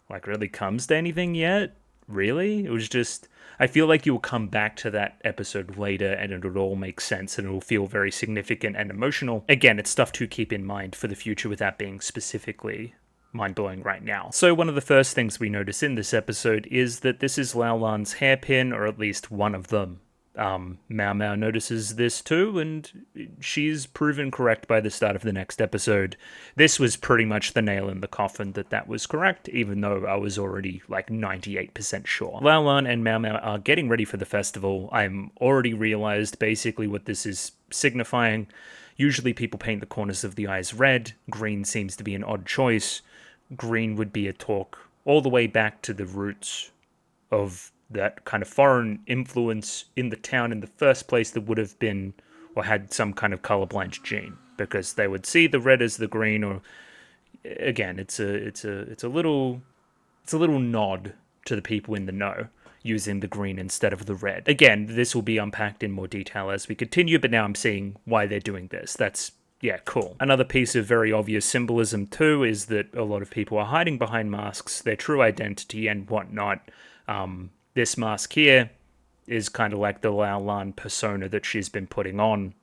S1: like really comes to anything yet. Really? It was just... I feel like you'll come back to that episode later and it'll all make sense and it'll feel very significant and emotional. Again, it's stuff to keep in mind for the future without being specifically mind-blowing right now. So one of the first things we notice in this episode is that this is Lao Lan's hairpin, or at least one of them. Mao Mao notices this too, and she's proven correct by the start of the next episode. This was pretty much the nail in the coffin that was correct, even though I was already like 98% sure. Lao Lan and Mao Mao are getting ready for the festival. I'm already realized basically what this is signifying. Usually people paint the corners of the eyes red. Green seems to be an odd choice. Green would be a talk all the way back to the roots of that kind of foreign influence in the town in the first place that would have been or had some kind of colorblind gene, because they would see the red as the green, or again, it's a little nod to the people in the know using the green instead of the red. Again, this will be unpacked in more detail as we continue, but now I'm seeing why they're doing this. That's yeah, cool. Another piece of very obvious symbolism too is that a lot of people are hiding behind masks, their true identity and whatnot. This mask here is kind of like the Lao Lan persona that she's been putting on,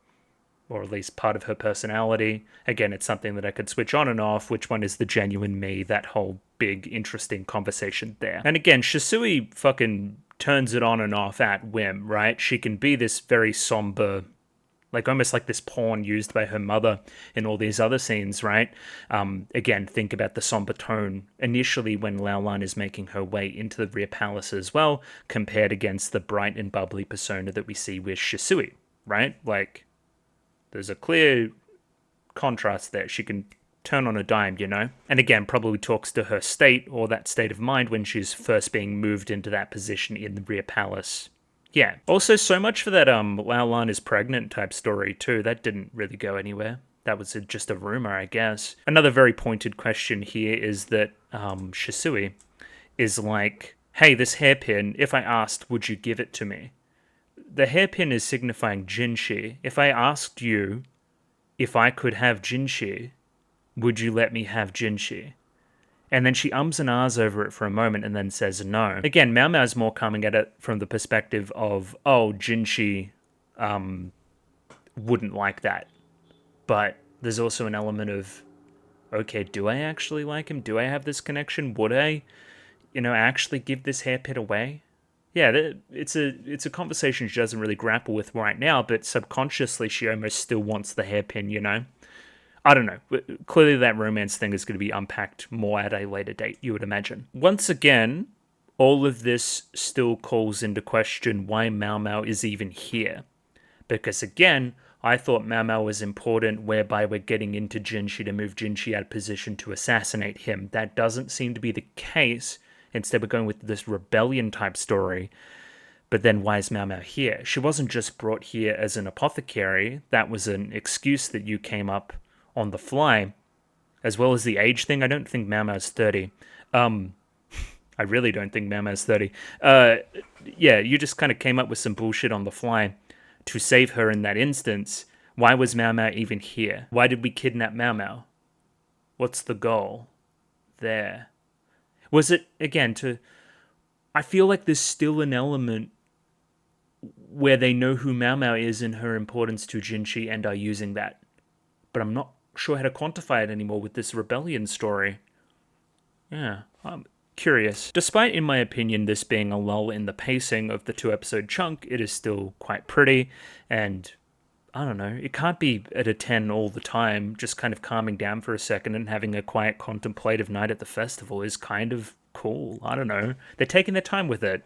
S1: or at least part of her personality. Again, it's something that I could switch on and off. Which one is the genuine me? That whole big, interesting conversation there. And again, Shisui fucking turns it on and off at whim, right? She can be this very somber, like almost like this pawn used by her mother in all these other scenes, right? Again, think about the somber tone initially when Lao Lan is making her way into the rear palace as well, compared against the bright and bubbly persona that we see with Shisui, right? Like, there's a clear contrast there. She can turn on a dime, you know? And again, probably talks to her state, or that state of mind when she's first being moved into that position in the rear palace. Yeah. Also, so much for that Lao Lan is pregnant type story too. That didn't really go anywhere. That was just a rumor, I guess. Another very pointed question here is that Shisui is like, hey, this hairpin, if I asked, would you give it to me? The hairpin is signifying Jinshi. If I asked you if I could have Jinshi, would you let me have Jinshi? And then she ums and ahs over it for a moment and then says no. Again, Mao Mao's more coming at it from the perspective of, oh, Jinshi wouldn't like that. But there's also an element of, okay, do I actually like him? Do I have this connection? Would I, actually give this hairpin away? Yeah, it's a conversation she doesn't really grapple with right now, but subconsciously she almost still wants the hairpin, I don't know. Clearly that romance thing is going to be unpacked more at a later date, you would imagine. Once again, all of this still calls into question why Mao Mao is even here. Because again, I thought Mao Mao was important, whereby we're getting into Jinshi to move Jinshi out of position to assassinate him. That doesn't seem to be the case. Instead, we're going with this rebellion type story. But then why is Mao Mao here? She wasn't just brought here as an apothecary. That was an excuse that you came up on the fly, as well as the age thing. I don't think Mao Mao's 30. I really don't think Mao Mao's 30. Yeah, you just kind of came up with some bullshit on the fly to save her in that instance. Why was Mao Mao even here? Why did we kidnap Mao Mao? What's the goal there? Was it, again, I feel like there's still an element where they know who Mao Mao is and her importance to Jinshi and are using that. but I'm not sure how to quantify it anymore with this rebellion story. Yeah, I'm curious. Despite, in my opinion, this being a lull in the pacing of the 2-episode chunk, it is still quite pretty, and I don't know, it can't be at a 10 all the time. Just kind of calming down for a second and having a quiet contemplative night at the festival is kind of cool. I don't know. They're taking their time with it.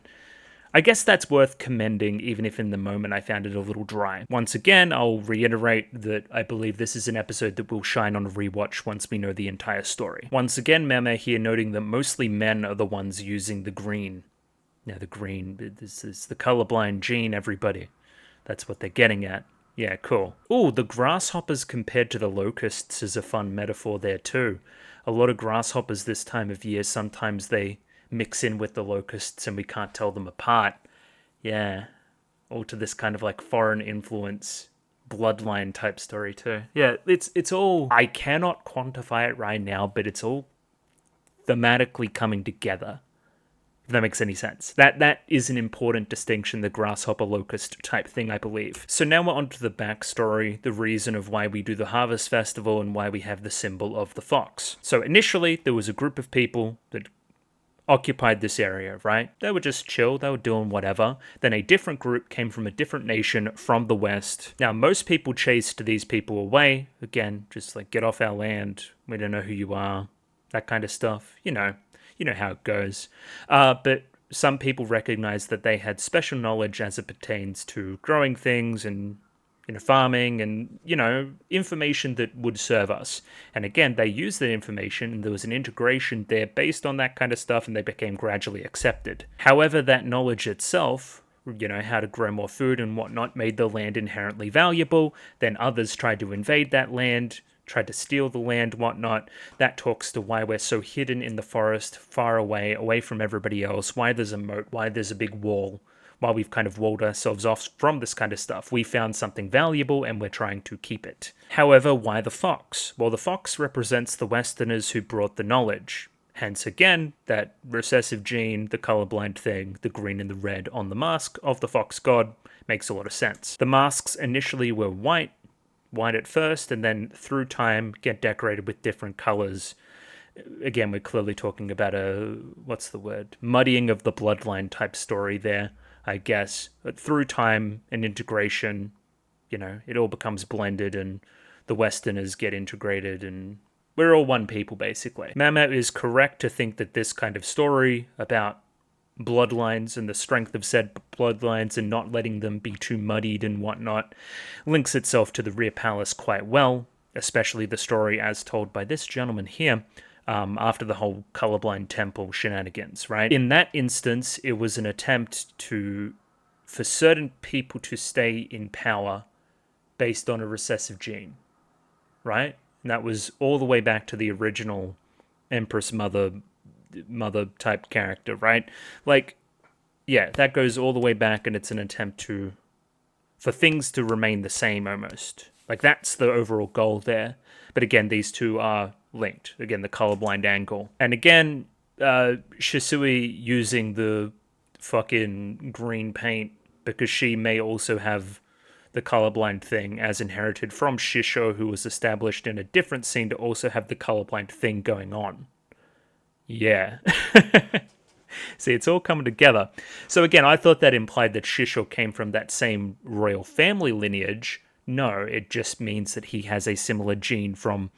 S1: I guess that's worth commending, even if in the moment I found it a little dry. Once again, I'll reiterate that I believe this is an episode that will shine on a rewatch once we know the entire story. Once again, Mama here noting that mostly men are the ones using the green. Now, the green, this is the colorblind gene, everybody. That's what they're getting at. Yeah, cool. Ooh, the grasshoppers compared to the locusts is a fun metaphor there too. A lot of grasshoppers this time of year, sometimes they mix in with the locusts and we can't tell them apart. Yeah. All to this kind of like foreign influence bloodline type story too. Yeah, it's all, I cannot quantify it right now, but it's all thematically coming together. If that makes any sense. That is an important distinction, the grasshopper locust type thing, I believe. So now we're on to the backstory, the reason of why we do the Harvest Festival and why we have the symbol of the fox. So initially, there was a group of people that occupied this area, right? They were just chill, they were doing whatever. Then a different group came from a different nation from the west. Now, most people chased these people away. Again, just like, get off our land, we don't know who you are, that kind of stuff. You know how it goes. But some people recognized that they had special knowledge as it pertains to growing things and farming and, information that would serve us. And again, they used that information and there was an integration there based on that kind of stuff and they became gradually accepted. However, that knowledge itself, how to grow more food and whatnot, made the land inherently valuable. Then others tried to invade that land, tried to steal the land, whatnot. That talks to why we're so hidden in the forest, far away from everybody else, why there's a moat, why there's a big wall. While we've kind of walled ourselves off from this kind of stuff, we found something valuable and we're trying to keep it. However, why the fox? Well, the fox represents the Westerners who brought the knowledge. Hence, again, that recessive gene, the colorblind thing, the green and the red on the mask of the fox god makes a lot of sense. The masks initially were white at first, and then through time get decorated with different colors. Again, we're clearly talking about muddying of the bloodline type story there, I guess. But through time and integration, it all becomes blended and the Westerners get integrated and we're all one people, basically. Mama is correct to think that this kind of story about bloodlines and the strength of said bloodlines and not letting them be too muddied and whatnot links itself to the Rear Palace quite well, especially the story as told by this gentleman here, after the whole colorblind temple shenanigans, right? In that instance, it was an attempt for certain people to stay in power based on a recessive gene, right? And that was all the way back to the original Empress Mother type character, right? That goes all the way back, and it's an attempt for things to remain the same almost. That's the overall goal there. But again, these two are linked. Again, the colorblind angle. And again, Shisui using the fucking green paint because she may also have the colorblind thing as inherited from Shisho, who was established in a different scene to also have the colorblind thing going on. Yeah. See, it's all coming together. So again, I thought that implied that Shisho came from that same royal family lineage. No, it just means that he has a similar gene from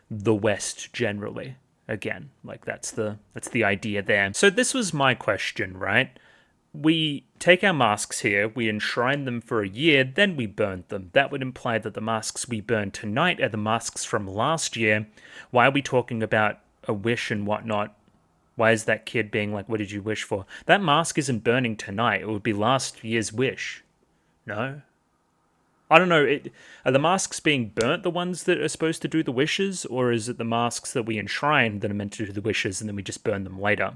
S1: the West generally. Again, that's the idea there. So this was my question, right? We take our masks here, we enshrine them for a year, then we burn them. That would imply that the masks we burn tonight are the masks from last year. Why are we talking about a wish and whatnot? Why is that kid being like, what did you wish for? That mask isn't burning tonight. It would be last year's wish. No? I don't know. Are the masks being burnt the ones that are supposed to do the wishes? Or is it the masks that we enshrine that are meant to do the wishes and then we just burn them later?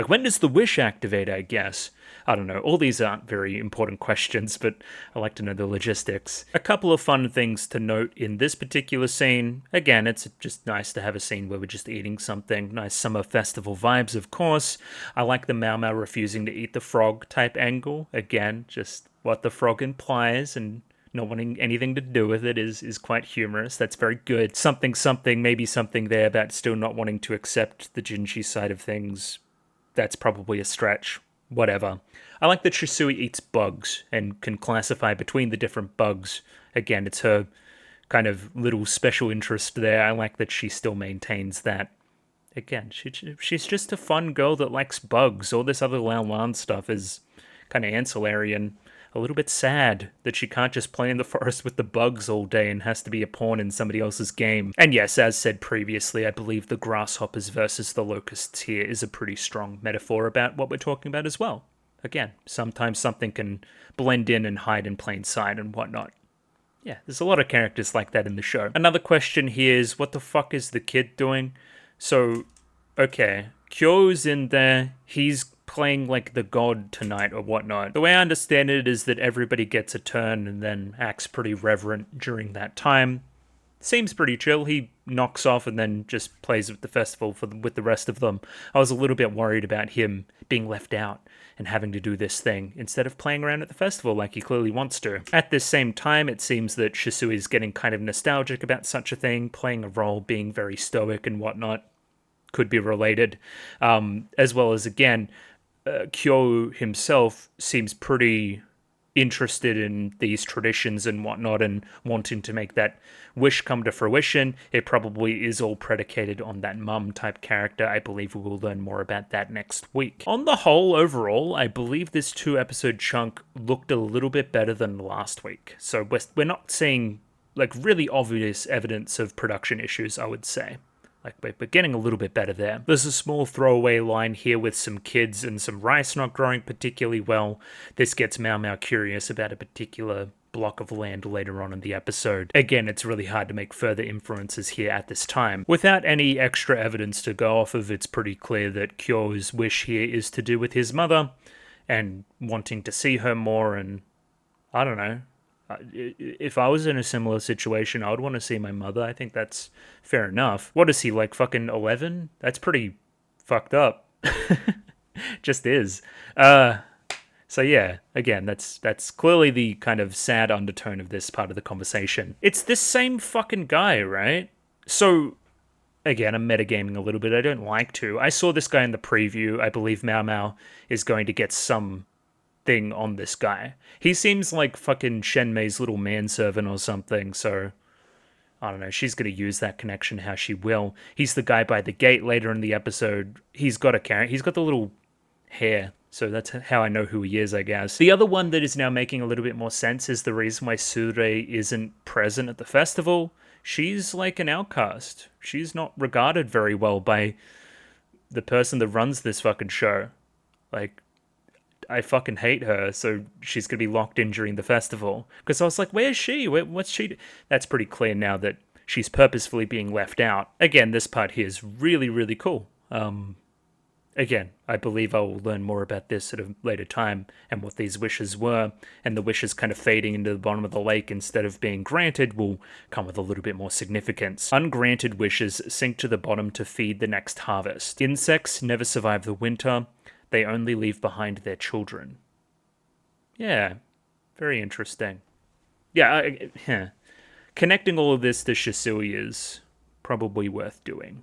S1: When does the wish activate, I guess? I don't know. All these aren't very important questions, but I like to know the logistics. A couple of fun things to note in this particular scene. Again, it's just nice to have a scene where we're just eating something. Nice summer festival vibes, of course. I like the Mau Mau refusing to eat the frog type angle. Again, just what the frog implies and not wanting anything to do with it is quite humorous. That's very good. Something, maybe something there about still not wanting to accept the Jinchi side of things. That's probably a stretch. Whatever. I like that Shisui eats bugs and can classify between the different bugs. Again, it's her kind of little special interest there. I like that she still maintains that. Again, she's just a fun girl that likes bugs. All this other Lao Lan stuff is kind of ancillary and a little bit sad that she can't just play in the forest with the bugs all day and has to be a pawn in somebody else's game. And yes, as said previously, I believe the grasshoppers versus the locusts here is a pretty strong metaphor about what we're talking about as well. Again, sometimes something can blend in and hide in plain sight and whatnot. Yeah, there's a lot of characters like that in the show. Another question here is, what the fuck is the kid doing? So, okay, Kyo's in there, he's playing like the god tonight or whatnot. The way I understand it is that everybody gets a turn and then acts pretty reverent during that time. Seems pretty chill. He knocks off and then just plays with the festival with the rest of them. I was a little bit worried about him being left out and having to do this thing instead of playing around at the festival like he clearly wants to. At this same time, it seems that Shisui is getting kind of nostalgic about such a thing, playing a role, being very stoic and whatnot. Could be related. As well as, again, Kyo himself seems pretty interested in these traditions and whatnot and wanting to make that wish come to fruition. It probably is all predicated on that mum type character. I believe we will learn more about that next week. On the whole, overall, I believe this 2-episode chunk looked a little bit better than last week. So we're not seeing like really obvious evidence of production issues, I would say. Like, we're getting a little bit better there. There's a small throwaway line here with some kids and some rice not growing particularly well. This gets Mao Mao curious about a particular block of land later on in the episode. Again, it's really hard to make further inferences here at this time. Without any extra evidence to go off of, it's pretty clear that Kyo's wish here is to do with his mother and wanting to see her more, and I don't know. If I was in a similar situation, I would want to see my mother. I think that's fair enough. What is he, like fucking 11? That's pretty fucked up. Just is. So yeah, again, that's clearly the kind of sad undertone of this part of the conversation. It's this same fucking guy, right? So, again, I'm metagaming a little bit. I don't like to. I saw this guy in the preview. I believe Mao Mao is going to get some thing on this guy. He seems like fucking Shenmei's little manservant or something, so I don't know, she's gonna use that connection how she will. He's the guy by the gate later in the episode. He's got a character, he's got the little hair, so that's how I know who he is, I guess. The other one that is now making a little bit more sense is the reason why Sure isn't present at the festival. She's like an outcast. She's not regarded very well by the person that runs this fucking show. Like, I fucking hate her, so she's going to be locked in during the festival. Because I was like, where's she? What's she? That's pretty clear now that she's purposefully being left out. Again, this part here is really, really cool. Again, I believe I will learn more about this at a later time and what these wishes were, and the wishes kind of fading into the bottom of the lake instead of being granted will come with a little bit more significance. Ungranted wishes sink to the bottom to feed the next harvest. Insects never survive the winter. They only leave behind their children. Yeah, very interesting. Yeah, connecting all of this to Shisui is probably worth doing.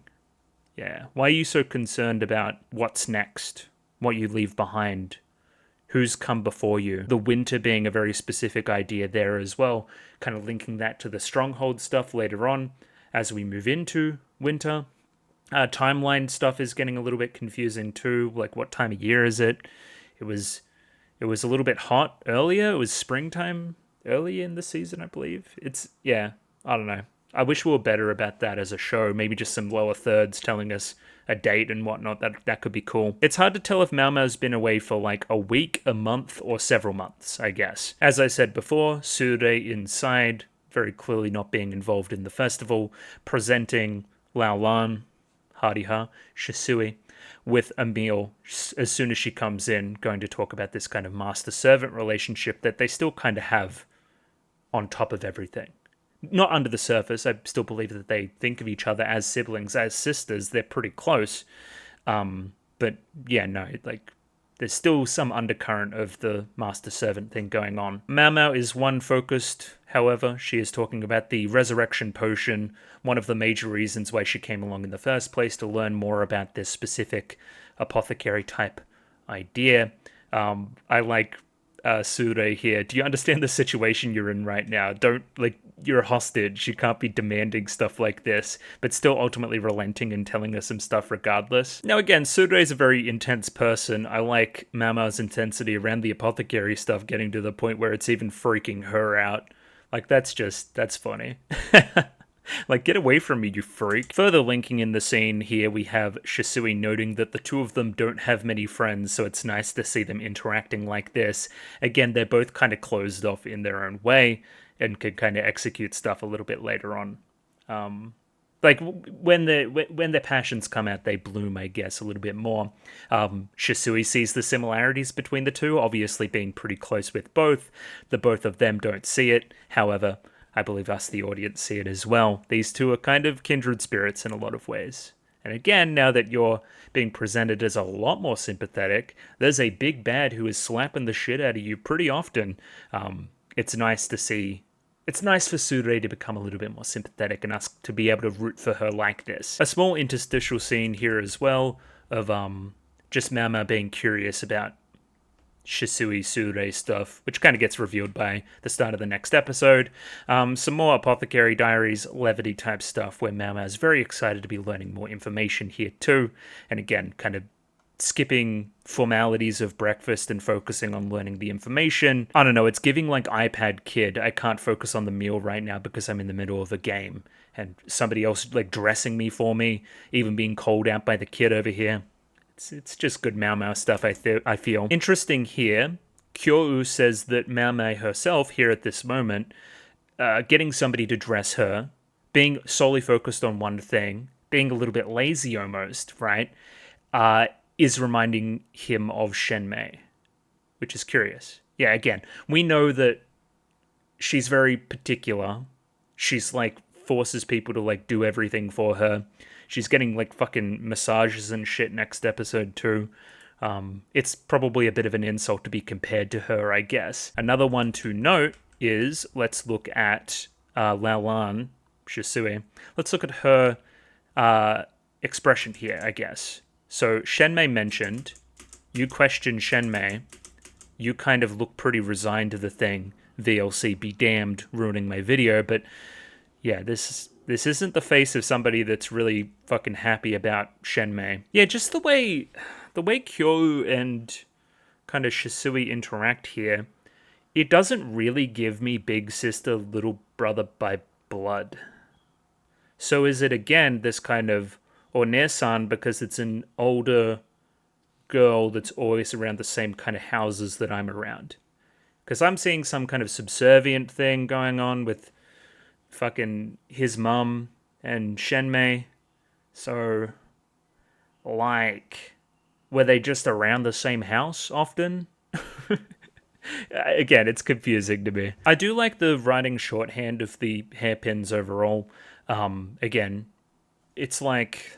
S1: Yeah, why are you so concerned about what's next, what you leave behind, who's come before you? The winter being a very specific idea there as well, kind of linking that to the stronghold stuff later on as we move into winter. Timeline stuff is getting a little bit confusing too. Like, what time of year is it? It was a little bit hot earlier. It was springtime early in the season, I believe. I don't know. I wish we were better about that as a show. Maybe just some lower thirds telling us a date and whatnot. That could be cool. It's hard to tell if Mao Mao's been away for like a week, a month, or several months, I guess. As I said before, Sure inside, very clearly not being involved in the festival, presenting Lao Lan, Hariha, Shisui, with a meal as soon as she comes in, going to talk about this kind of master-servant relationship that they still kind of have on top of everything. Not under the surface. I still believe that they think of each other as siblings, as sisters. They're pretty close. But yeah, no, like there's still some undercurrent of the master-servant thing going on. Mao Mao is one focused, however. She is talking about the resurrection potion, one of the major reasons why she came along in the first place, to learn more about this specific apothecary type idea. I like Sure here. Do you understand the situation you're in right now? You're a hostage. You can't be demanding stuff like this, but still ultimately relenting and telling her some stuff regardless. Now again, Sure is a very intense person. I like Mama's intensity around the apothecary stuff getting to the point where it's even freaking her out. Like, that's funny. Like, get away from me, you freak. Further linking in the scene here, we have Shisui noting that the two of them don't have many friends, so it's nice to see them interacting like this. Again, they're both kind of closed off in their own way, and can kind of execute stuff a little bit later on. When their passions come out, they bloom, I guess, a little bit more. Shisui sees the similarities between the two, obviously being pretty close with both. The both of them don't see it, however, I believe us, the audience, see it as well. These two are kind of kindred spirits in a lot of ways. And again, now that you're being presented as a lot more sympathetic, there's a big bad who is slapping the shit out of you pretty often. It's nice to see. It's nice for Sure to become a little bit more sympathetic and us to be able to root for her like this. A small interstitial scene here as well of just Mama being curious about Shisui Sure stuff, which kind of gets revealed by the start of the next episode. Some more Apothecary Diaries levity type stuff where Mama is very excited to be learning more information here too, and again, kind of skipping formalities of breakfast and focusing on learning the information. I don't know, it's giving like iPad kid, I can't focus on the meal right now because I'm in the middle of a game, and somebody else like dressing me for me, even being called out by the kid over here. It's just good Mao Mao stuff, I feel. Interesting here, Kyo says that Mao Mao herself, here at this moment, getting somebody to dress her, being solely focused on one thing, being a little bit lazy almost, right, is reminding him of Shenmei, which is curious. Yeah, again, we know that she's very particular. She's like forces people to like do everything for her. She's getting like fucking massages and shit next episode too. It's probably a bit of an insult to be compared to her, I guess. Another one to note is, let's look at Laolan, Shisui. Let's look at her expression here, I guess. So Shenmei mentioned, you question Shenmei, you kind of look pretty resigned to the thing. VLC be damned, ruining my video, but yeah, this isn't the face of somebody that's really fucking happy about Shenmei. Yeah, just the way Kyo and kind of Shisui interact here, it doesn't really give me big sister, little brother by blood. So is it again this kind of, or Nesan, because it's an older girl that's always around the same kind of houses that I'm around? Because I'm seeing some kind of subservient thing going on with fucking his mum and Shenmei. So, like, were they just around the same house often? Again, it's confusing to me. I do like the writing shorthand of the hairpins overall. Again, it's like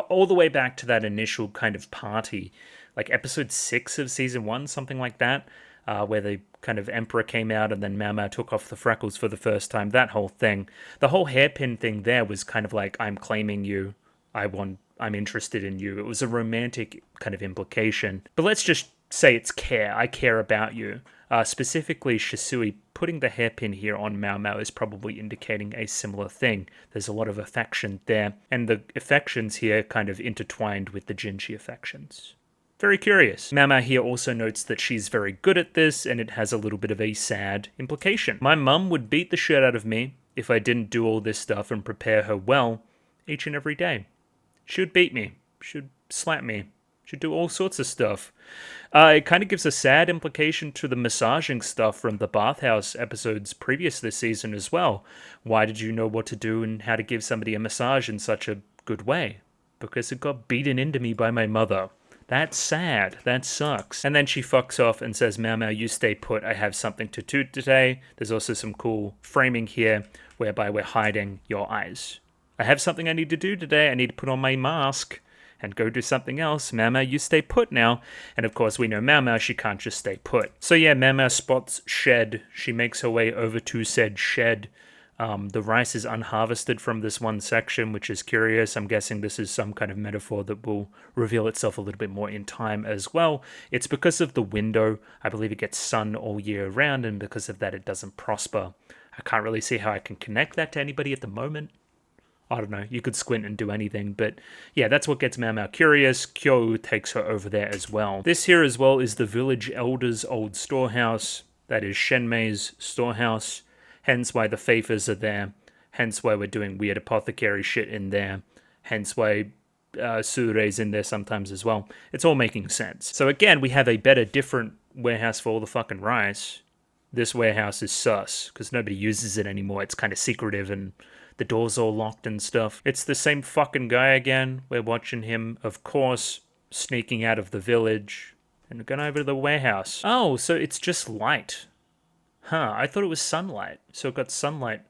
S1: all the way back to that initial kind of party, like episode 6 of season 1, something like that, where the kind of emperor came out and then Mao Mao took off the freckles for the first time. That whole thing, the whole hairpin thing there was kind of like, I'm claiming you, I'm interested in you. It was a romantic kind of implication. But let's just say it's care. I care about you. Specifically, Shisui putting the hairpin here on Mao Mao is probably indicating a similar thing. There's a lot of affection there, and the affections here kind of intertwined with the Jinchi affections. Very curious. Mao Mao here also notes that she's very good at this, and it has a little bit of a sad implication. My mum would beat the shit out of me if I didn't do all this stuff and prepare her well each and every day. She would beat me. She would slap me. She would do all sorts of stuff. It kind of gives a sad implication to the massaging stuff from the bathhouse episodes previous this season as well. Why did you know what to do and how to give somebody a massage in such a good way? Because it got beaten into me by my mother. That's sad. That sucks. And then she fucks off and says, Mao Mao, you stay put. I have something to do today. There's also some cool framing here whereby we're hiding your eyes. I have something I need to do today. I need to put on my mask. and go do something else. Mau Mau, you stay put now. And of course, we know Mau Mau, she can't just stay put. So yeah, Mau Mau spots shed. She makes her way over to said shed. The rice is unharvested from this one section, which is curious. I'm guessing this is some kind of metaphor that will reveal itself a little bit more in time as well. It's because of the window. I believe it gets sun all year round, and because of that, it doesn't prosper. I can't really see how I can connect that to anybody at the moment. I don't know, you could squint and do anything, but yeah, that's what gets Mau Mau curious. Kyo takes her over there as well. This here as well is the village elder's old storehouse. That is Shenmei's storehouse, hence why the Faithers are there, hence why we're doing weird apothecary shit in there, hence why Surei's in there sometimes as well. It's all making sense. So again, we have a better, different warehouse for all the fucking rice. This warehouse is sus, because nobody uses it anymore. It's kind of secretive and the door's all locked and stuff. It's the same fucking guy again. We're watching him, of course, sneaking out of the village and going over to the warehouse. Oh, so it's just light. Huh, I thought it was sunlight. So it got sunlight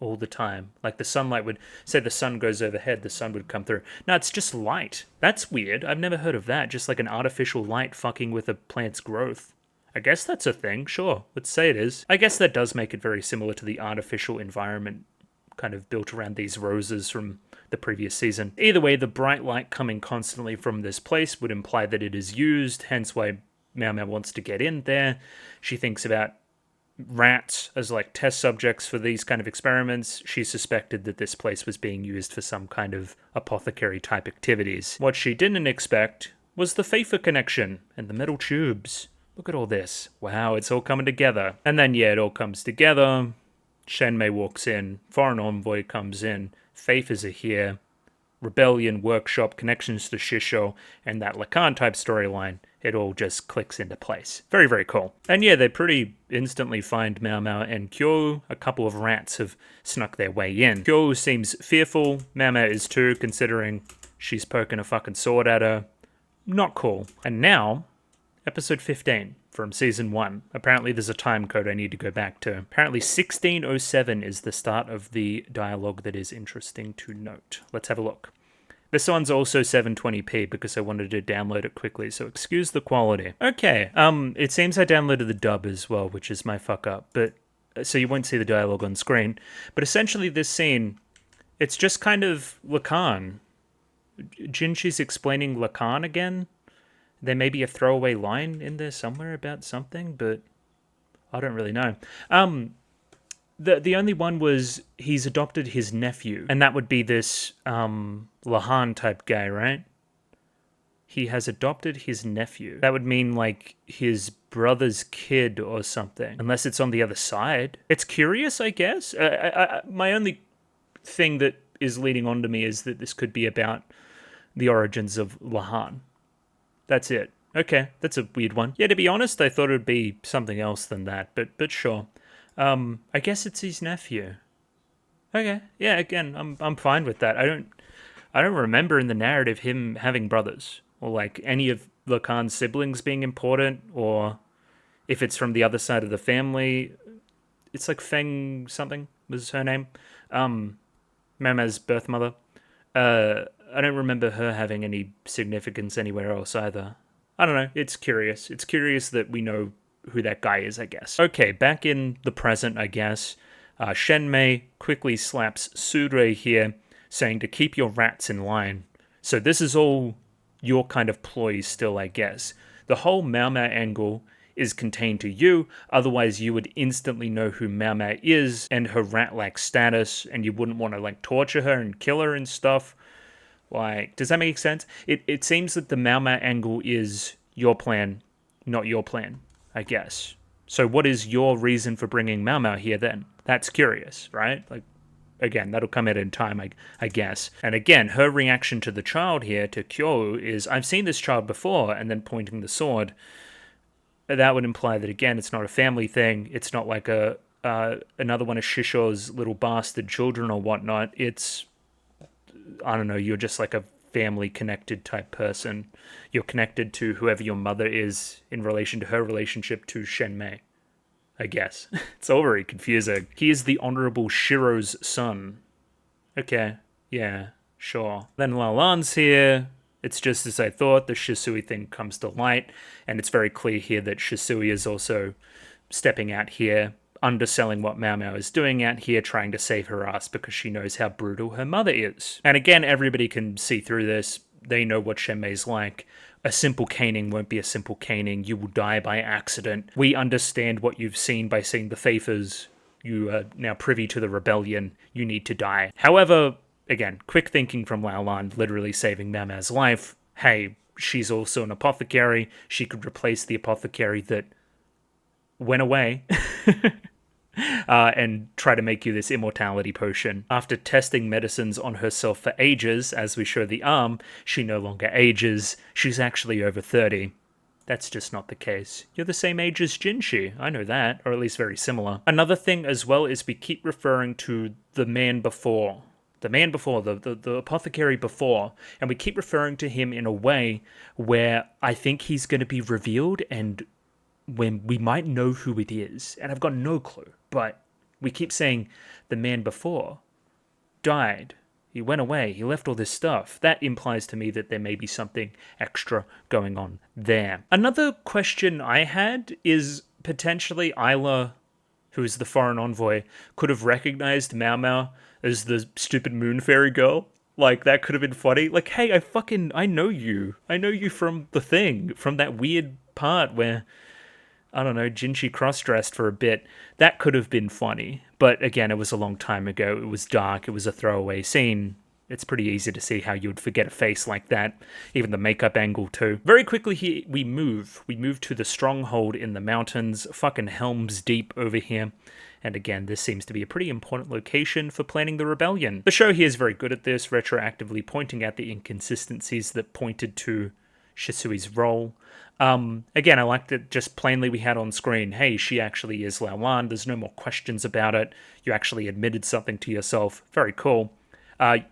S1: all the time. Like the sunlight would, say the sun goes overhead, the sun would come through. No, it's just light. That's weird. I've never heard of that. Just like an artificial light fucking with a plant's growth. I guess that's a thing, sure. Let's say it is. I guess that does make it very similar to the artificial environment kind of built around these roses from the previous season. Either way, the bright light coming constantly from this place would imply that it is used, hence why Mau Mau wants to get in there. She thinks about rats as like test subjects for these kind of experiments. She suspected that this place was being used for some kind of apothecary type activities. What she didn't expect was the Faither connection and the metal tubes. Look at all this. Wow, it's all coming together. And then yeah, it all comes together. Shenmei walks in, Foreign Envoy comes in, Faithers are here, Rebellion, Workshop, connections to Shisho, and that Lacan type storyline. It all just clicks into place. Very, very cool. And yeah, they pretty instantly find Mau Mau and Kyo. A couple of rats have snuck their way in. Kyo seems fearful. Mau Mau is too, considering she's poking a fucking sword at her. Not cool. And now, episode 15 from season 1. Apparently there's a time code I need to go back to. Apparently 1607 is the start of the dialogue that is interesting to note. Let's have a look. This one's also 720p because I wanted to download it quickly, so excuse the quality. Okay, it seems I downloaded the dub as well, which is my fuck up, but so you won't see the dialogue on screen. But essentially this scene, it's just kind of Lacan. Jinchi's explaining Lacan again. There may be a throwaway line in there somewhere about something, but I don't really know. The only one was he's adopted his nephew, and that would be this Lahan type guy, right? He has adopted his nephew. That would mean like his brother's kid or something, unless it's on the other side. It's curious, I guess. My only thing that is leading on to me is that this could be about the origins of Lahan. That's it. Okay, that's a weird one. Yeah, to be honest, I thought it would be something else than that, but sure. I guess it's his nephew. Okay, yeah, again, I'm fine with that. I don't remember in the narrative him having brothers, or like any of Lacan's siblings being important, or if it's from the other side of the family. It's like Feng something was her name. Mama's birth mother. I don't remember her having any significance anywhere else either. I don't know, it's curious. It's curious that we know who that guy is, I guess. Okay, back in the present, I guess. Shenmei quickly slaps Surei here, saying to keep your rats in line. So this is all your kind of ploy still, I guess. The whole Mau Mau angle is contained to you, otherwise you would instantly know who Mau Mau is and her rat-like status, and you wouldn't want to like torture her and kill her and stuff. Like, does that make sense? It seems that the Mau Mau angle is your plan, not your plan, I guess. So what is your reason for bringing Mau Mau here then? That's curious, right? Like, again, that'll come out in time, I guess. And again, her reaction to the child here, to Kyo, is, I've seen this child before, and then pointing the sword. That would imply that, again, it's not a family thing. It's not like another one of Shisho's little bastard children or whatnot. It's, I don't know, you're just like a family connected type person. You're connected to whoever your mother is in relation to her relationship to Shenmei, I guess. It's all very confusing. He is the Honorable Shiro's son. Okay, yeah, sure. Then Lalan's here. It's just as I thought, the Shisui thing comes to light, and it's very clear here that Shisui is also stepping out here, underselling what Mao Mao is doing out here, trying to save her ass because she knows how brutal her mother is. And again, everybody can see through this. They know what Shenmei's like. A simple caning won't be a simple caning. You will die by accident. We understand what you've seen by seeing the Faithers. You are now privy to the rebellion. You need to die. However, again, quick thinking from Lao Lan, literally saving Mao Mao's life. Hey, she's also an apothecary. She could replace the apothecary that went away and try to make you this immortality potion. After testing medicines on herself for ages, as we show the arm, she no longer ages. She's actually over 30. That's just not the case. You're the same age as Jinshi. I know that, or at least very similar. Another thing as well is we keep referring to the man before. The man before, the apothecary before, and we keep referring to him in a way where I think he's going to be revealed and when we might know who it is, and I've got no clue, but we keep saying the man before died, he went away, he left all this stuff. That implies to me that there may be something extra going on there. Another question I had is potentially Isla, who is the foreign envoy, could have recognized Mao Mao as the stupid moon fairy girl. Like, that could have been funny. Like, hey, I know you. I know you from the thing, from that weird part where, I don't know, Jinshi cross-dressed for a bit. That could have been funny. But again, it was a long time ago. It was dark. It was a throwaway scene. It's pretty easy to see how you would forget a face like that. Even the makeup angle, too. Very quickly here, we move. We move to the stronghold in the mountains. Fucking Helm's Deep over here. And again, this seems to be a pretty important location for planning the rebellion. The show here is very good at this, retroactively pointing out the inconsistencies that pointed to Shisui's role. Again, I like that just plainly we had on screen, hey, she actually is Lao Lan. There's no more questions about it. You actually admitted something to yourself. Very cool.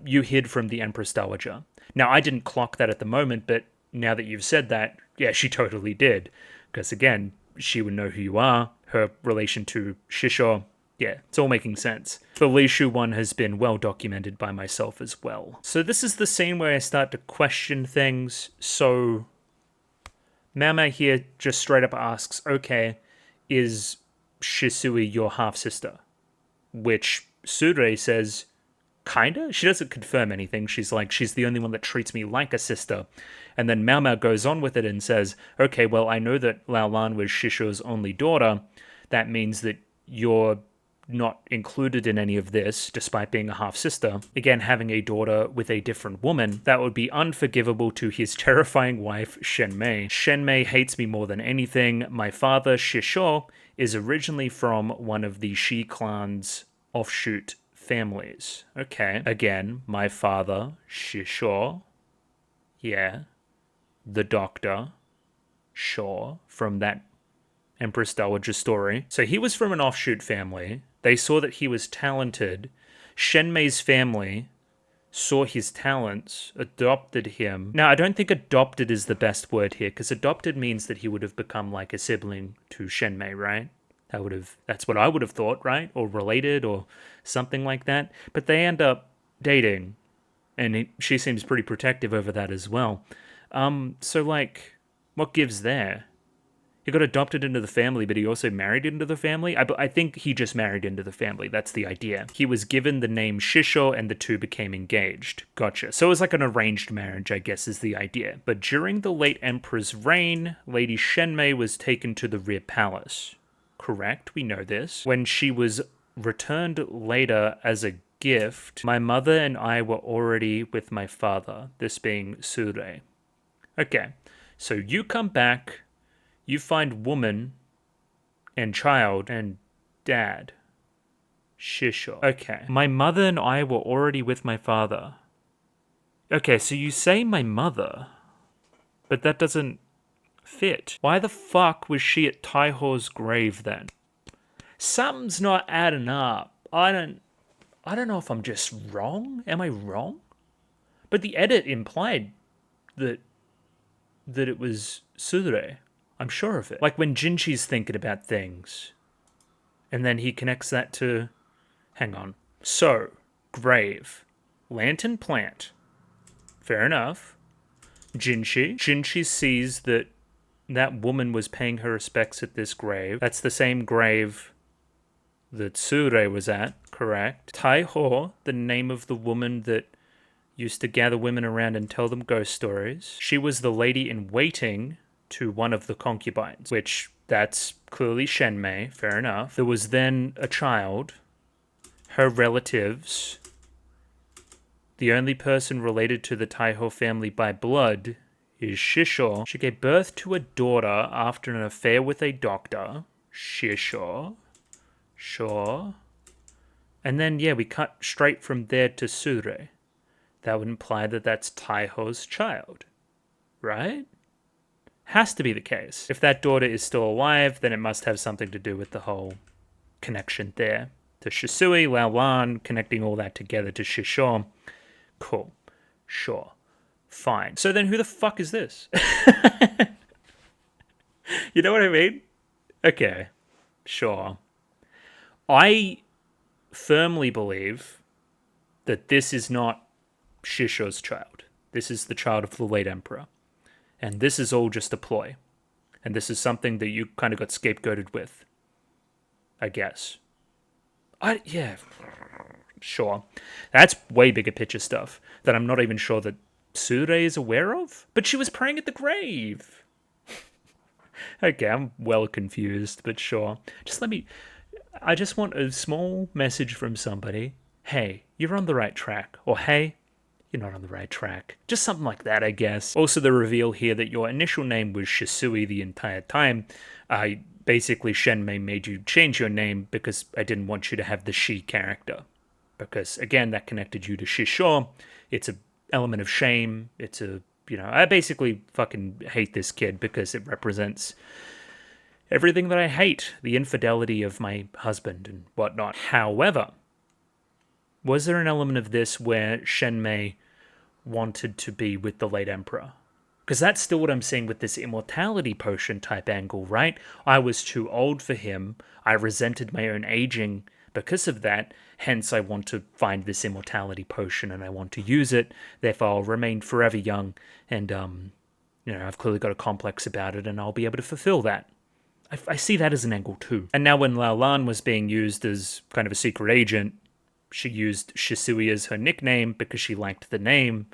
S1: You hid from the Empress Dowager. Now, I didn't clock that at the moment, but now that you've said that, yeah, she totally did. Because again, she would know who you are. Her relation to Shisho, yeah, it's all making sense. The Leishu one has been well documented by myself as well. So this is the scene where I start to question things. So Mao Mao here just straight up asks, okay, is Shisui your half-sister? Which Sudre says, kinda? She doesn't confirm anything. She's like, she's the only one that treats me like a sister. And then Mao Mao goes on with it and says, okay, well, I know that Lao Lan was Shisho's only daughter. That means that you're not included in any of this, despite being a half-sister. Again, having a daughter with a different woman, that would be unforgivable to his terrifying wife, Shenmei. Shenmei hates me more than anything. My father, Shisho, is originally from one of the Shi clan's offshoot families. Okay. Again, my father, Shisho, yeah, the doctor, sure, from that Empress Dowager story. So he was from an offshoot family. They saw that he was talented. Shenmei's family saw his talents, adopted him. Now, I don't think adopted is the best word here, because adopted means that he would have become like a sibling to Shenmei, right? That's what I would have thought, right? Or related or something like that. But they end up dating, and she seems pretty protective over that as well. So like, what gives there? He got adopted into the family, but he also married into the family? I think he just married into the family. That's the idea. He was given the name Shisho, and the two became engaged. Gotcha. So it was like an arranged marriage, I guess, is the idea. But during the late Emperor's reign, Lady Shenmei was taken to the rear palace. Correct, we know this. When she was returned later as a gift, my mother and I were already with my father, this being Sure. Okay, so you come back, you find woman and child and dad. Shisho. Okay. My mother and I were already with my father. Okay, so you say my mother, but that doesn't fit. Why the fuck was she at Taiho's grave then? Something's not adding up. I don't know if I'm just wrong. Am I wrong? But the edit implied that it was Sudre. I'm sure of it. Like when Jinshi's thinking about things, and then he connects that to... Hang on. So, grave. Lantern plant. Fair enough. Jinshi. Jinshi sees that that woman was paying her respects at this grave. That's the same grave that Tsure was at, correct? Taiho, the name of the woman that used to gather women around and tell them ghost stories. She was the lady in waiting to one of the concubines, which that's clearly Shenmei, fair enough. There was then a child, her relatives. The only person related to the Taiho family by blood is Shisho. She gave birth to a daughter after an affair with a doctor. Shisho. Sure. And then, yeah, we cut straight from there to Sure. That would imply that that's Taiho's child, right? Has to be the case. If that daughter is still alive, then it must have something to do with the whole connection there. To Shisui, Laolan, connecting all that together to Shisho. Cool. Sure. Fine. So then who the fuck is this? You know what I mean? Okay. Sure. I firmly believe that this is not Shisho's child. This is the child of the late emperor. And this is all just a ploy. And this is something that you kind of got scapegoated with, I guess. Yeah, sure. That's way bigger picture stuff that I'm not even sure that Tsure is aware of. But she was praying at the grave. Okay, I'm well confused, but sure. I just want a small message from somebody. Hey, you're on the right track. Or hey, you're not on the right track. Just something like that, I guess. Also, the reveal here that your initial name was Shisui the entire time. Basically, Shenmei made you change your name because I didn't want you to have the she character. Because, again, that connected you to Shisho. It's an element of shame. I basically fucking hate this kid because it represents everything that I hate. The infidelity of my husband and whatnot. However, was there an element of this where Shenmei wanted to be with the late emperor? Because that's still what I'm seeing with this immortality potion type angle, right? I was too old for him. I resented my own aging because of that. Hence, I want to find this immortality potion and I want to use it. Therefore, I'll remain forever young. And, I've clearly got a complex about it and I'll be able to fulfill that. I see that as an angle too. And now when Laolan was being used as kind of a secret agent, she used Shisui as her nickname because she liked the name.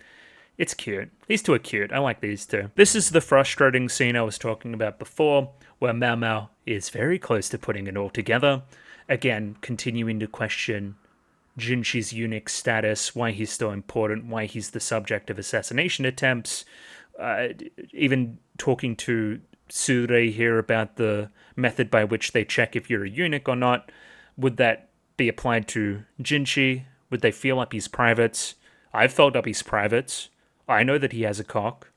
S1: It's cute. These two are cute. I like these two. This is the frustrating scene I was talking about before, where Mao Mao is very close to putting it all together. Again, continuing to question Jinshi's eunuch status, why he's so important, why he's the subject of assassination attempts. Even talking to Tsure here about the method by which they check if you're a eunuch or not. Would that be applied to Jinshi? Would they feel up his privates? I've felt up his privates. I know that he has a cock.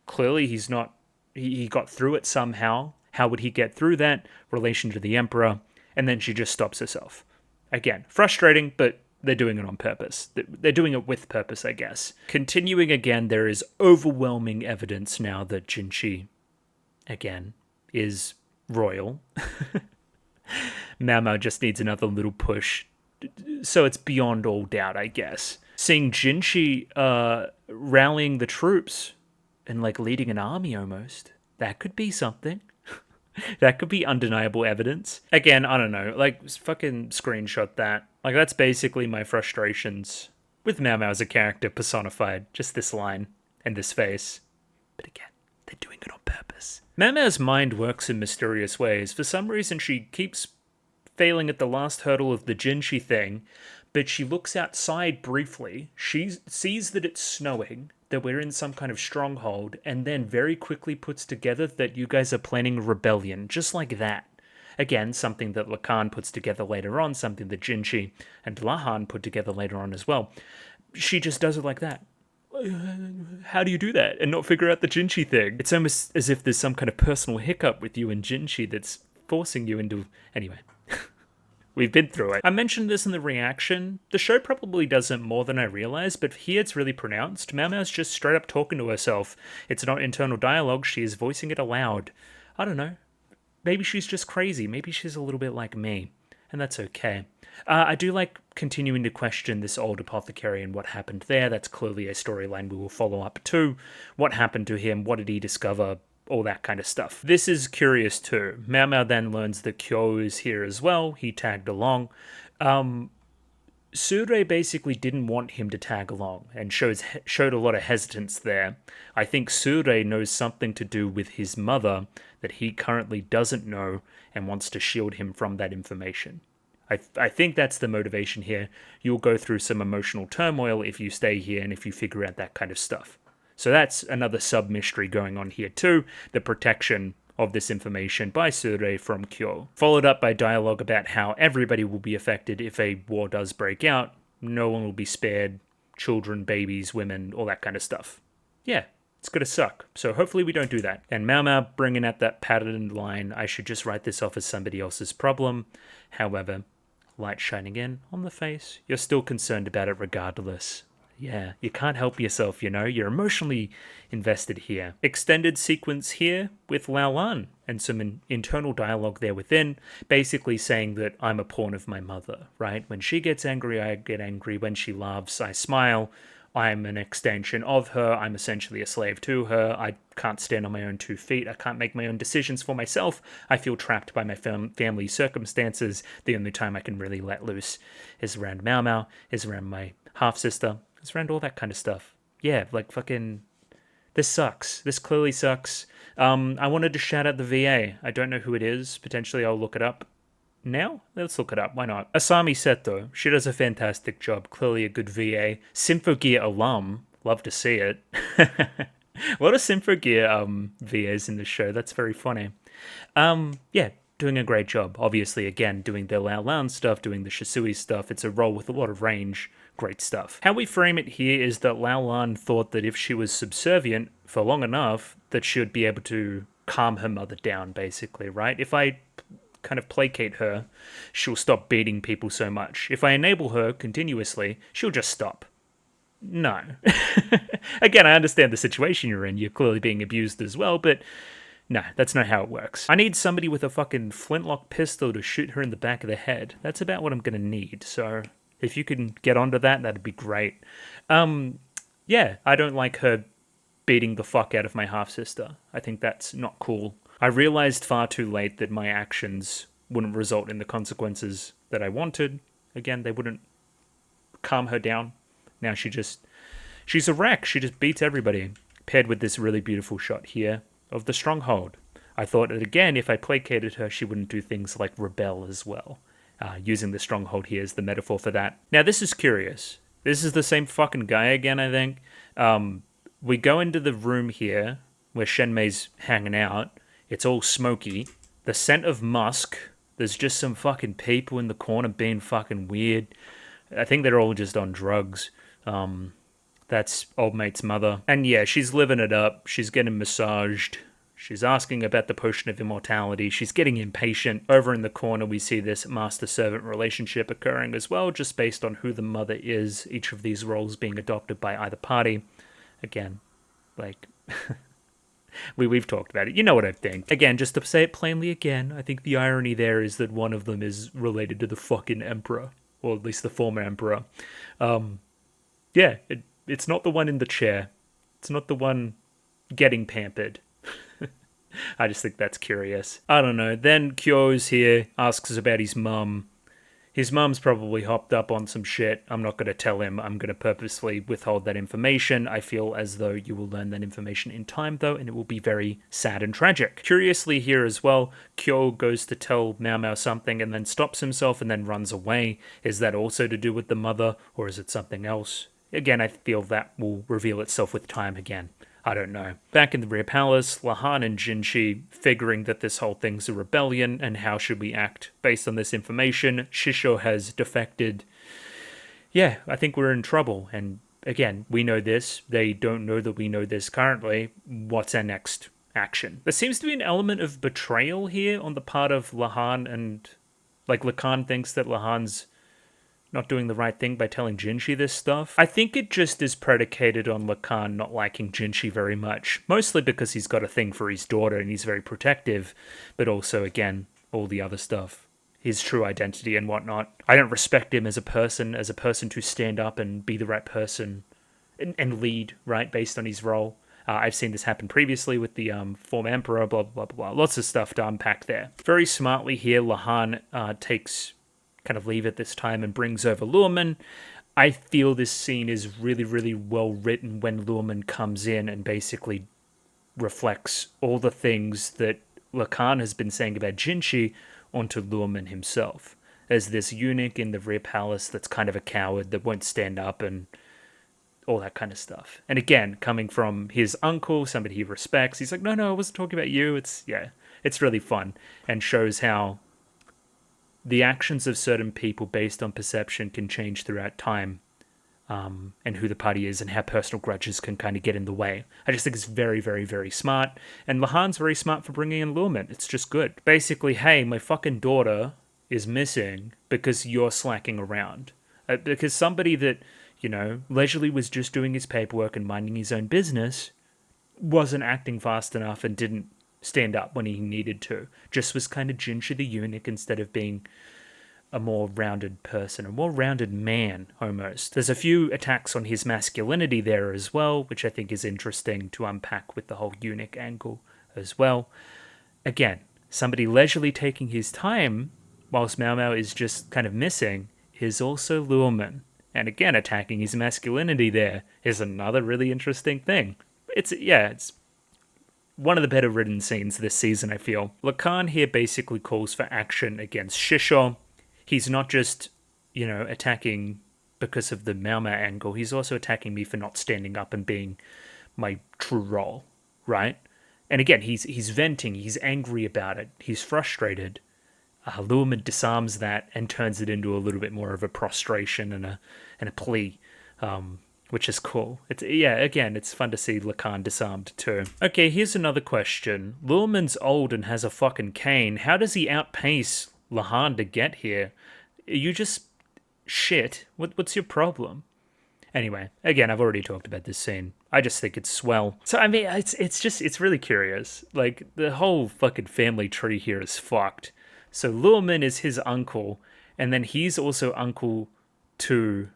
S1: Clearly he's not... He got through it somehow. How would he get through that? Relation to the emperor. And then she just stops herself. Again, frustrating, but they're doing it on purpose. They're doing it with purpose, I guess. Continuing again, there is overwhelming evidence now that Jinshi, again, is royal. Mao Mao just needs another little push. So it's beyond all doubt, I guess. Seeing Jinshi rallying the troops and leading an army almost. That could be something. That could be undeniable evidence. Again, I don't know. Fucking screenshot that. That's basically my frustrations with Mao Mao as a character personified. Just this line and this face. But again, they're doing it on purpose. Mao Mao's mind works in mysterious ways. For some reason, she keeps failing at the last hurdle of the Jinshi thing, but she looks outside briefly, she sees that it's snowing, that we're in some kind of stronghold, and then very quickly puts together that you guys are planning a rebellion, just like that. Again, something that Lacan puts together later on, something that Jinshi and Lahan put together later on as well. She just does it like that. How do you do that and not figure out the Jinshi thing? It's almost as if there's some kind of personal hiccup with you and Jinshi that's forcing you into... Anyway. We've been through it. I mentioned this in the reaction. The show probably does it more than I realized, but here it's really pronounced. Mao Mao's just straight up talking to herself. It's not internal dialogue, she is voicing it aloud. I don't know. Maybe she's just crazy. Maybe she's a little bit like me. And that's okay. I do like continuing to question this old apothecary and what happened there. That's clearly a storyline we will follow up to. What happened to him? What did he discover? All that kind of stuff. This is curious too. Mao Mao then learns that Kyo is here as well. He tagged along. Sure basically didn't want him to tag along and showed a lot of hesitance there. I think Sure knows something to do with his mother that he currently doesn't know and wants to shield him from that information. I think that's the motivation here. You'll go through some emotional turmoil if you stay here and if you figure out that kind of stuff. So that's another sub-mystery going on here too, the protection of this information by Sure from Kyo. Followed up by dialogue about how everybody will be affected if a war does break out. No one will be spared. Children, babies, women, all that kind of stuff. Yeah, it's gonna suck. So hopefully we don't do that. And Mao Mao bringing out that patterned line, I should just write this off as somebody else's problem. However, light shining in on the face, you're still concerned about it regardless. Yeah, you can't help yourself, you know? You're emotionally invested here. Extended sequence here with Lao Lan and some internal dialogue there within, basically saying that I'm a pawn of my mother, right? When she gets angry, I get angry. When she laughs, I smile. I'm an extension of her. I'm essentially a slave to her. I can't stand on my own 2 feet. I can't make my own decisions for myself. I feel trapped by my family circumstances. The only time I can really let loose is around Mao Mao, is around my half-sister. It's around all that kind of stuff. Yeah, like fucking... This sucks. This clearly sucks. I wanted to shout out the VA. I don't know who it is. Potentially I'll look it up now. Let's look it up. Why not? Asami Seto. She does a fantastic job. Clearly a good VA. Symphogear alum. Love to see it. A lot of Symphogear VAs in the show. That's very funny. Yeah, doing a great job. Obviously, again, doing the Lao Lan stuff, doing the Shisui stuff. It's a role with a lot of range. Great stuff. How we frame it here is that Lao Lan thought that if she was subservient for long enough, that she would be able to calm her mother down, basically, right? If I kind of placate her, she'll stop beating people so much. If I enable her continuously, she'll just stop. No. Again, I understand the situation you're in. You're clearly being abused as well, but no, that's not how it works. I need somebody with a fucking flintlock pistol to shoot her in the back of the head. That's about what I'm going to need, so... If you can get onto that, that'd be great. Yeah, I don't like her beating the fuck out of my half-sister. I think that's not cool. I realized far too late that my actions wouldn't result in the consequences that I wanted. Again, they wouldn't calm her down. Now she's a wreck. She just beats everybody. Paired with this really beautiful shot here of the stronghold. I thought that, again, if I placated her, she wouldn't do things like rebel as well. Using the stronghold here as the metaphor for that. Now, this is curious. This is the same fucking guy again, I think. We go into the room here where Shenmei's hanging out. It's all smoky. The scent of musk. There's just some fucking people in the corner being fucking weird. I think they're all just on drugs. That's old mate's mother. And yeah, she's living it up. She's getting massaged. She's asking about the potion of immortality. She's getting impatient. Over in the corner, we see this master-servant relationship occurring as well, just based on who the mother is, each of these roles being adopted by either party. Again, like, we've talked about it. You know what I think. Again, just to say it plainly again, I think the irony there is that one of them is related to the fucking emperor, or at least the former emperor. Yeah, it's not the one in the chair. It's not the one getting pampered. I just think that's curious. I don't know. Then Kyo's here, asks us about his mum. His mum's probably hopped up on some shit. I'm not going to tell him. I'm going to purposely withhold that information. I feel as though you will learn that information in time, though, and it will be very sad and tragic. Curiously here as well, Kyo goes to tell Mao Mao something and then stops himself and then runs away. Is that also to do with the mother, or is it something else? Again, I feel that will reveal itself with time again. I don't know. Back in the rear palace, Lahan and Jinshi figuring that this whole thing's a rebellion and how should we act based on this information. Shisho has defected. Yeah, I think we're in trouble. And again, we know this. They don't know that we know this currently. What's our next action? There seems to be an element of betrayal here on the part of Lahan, and like Lacan thinks that Lahan's not doing the right thing by telling Jinshi this stuff. I think it just is predicated on Lacan not liking Jinshi very much, mostly because he's got a thing for his daughter and he's very protective, but also, again, all the other stuff. his true identity and whatnot. I don't respect him as a person to stand up and be the right person and lead, right, based on his role. I've seen this happen previously with the former emperor, blah, blah, blah, blah. Lots of stuff to unpack there. Very smartly here, Lahan takes kind of leave at this time and brings over Luhrmann. I feel this scene is really, really well written when Luhrmann comes in and basically reflects all the things that Lacan has been saying about Jinshi onto Luhrmann himself. As this eunuch in the rear palace that's kind of a coward that won't stand up and all that kind of stuff. And again, coming from his uncle, somebody he respects, he's like, no, I wasn't talking about you. It's really fun and shows how the actions of certain people based on perception can change throughout time, and who the party is and how personal grudges can kind of get in the way. I just think it's very, very, very smart. And Lahan's very smart for bringing in Luhrmann. It's just good. Basically, hey, my fucking daughter is missing because you're slacking around. Because somebody that, leisurely was just doing his paperwork and minding his own business wasn't acting fast enough and didn't stand up when he needed to. Just was kind of Jinshi the eunuch instead of being a more rounded person, a more rounded man, almost. There's a few attacks on his masculinity there as well, which I think is interesting to unpack with the whole eunuch angle as well. Again, somebody leisurely taking his time, whilst Mao Mao is just kind of missing, is also Luhrmann. And again, attacking his masculinity there is another really interesting thing. It's one of the better written scenes this season, I feel. Lacan here basically calls for action against Shisho. He's not just, attacking because of the Mao Mao angle. He's also attacking me for not standing up and being my true role, right? And again, he's venting. He's angry about it. He's frustrated. Luhrmann disarms that and turns it into a little bit more of a prostration and a plea, which is cool. It's fun to see Lacan disarmed too. Okay, here's another question. Luhrmann's old and has a fucking cane. How does he outpace Lahan to get here? You just shit. What's your problem? Anyway, again, I've already talked about this scene. I just think it's swell. So, I mean, it's really curious. Like, the whole fucking family tree here is fucked. So Luhrmann is his uncle, and then he's also uncle to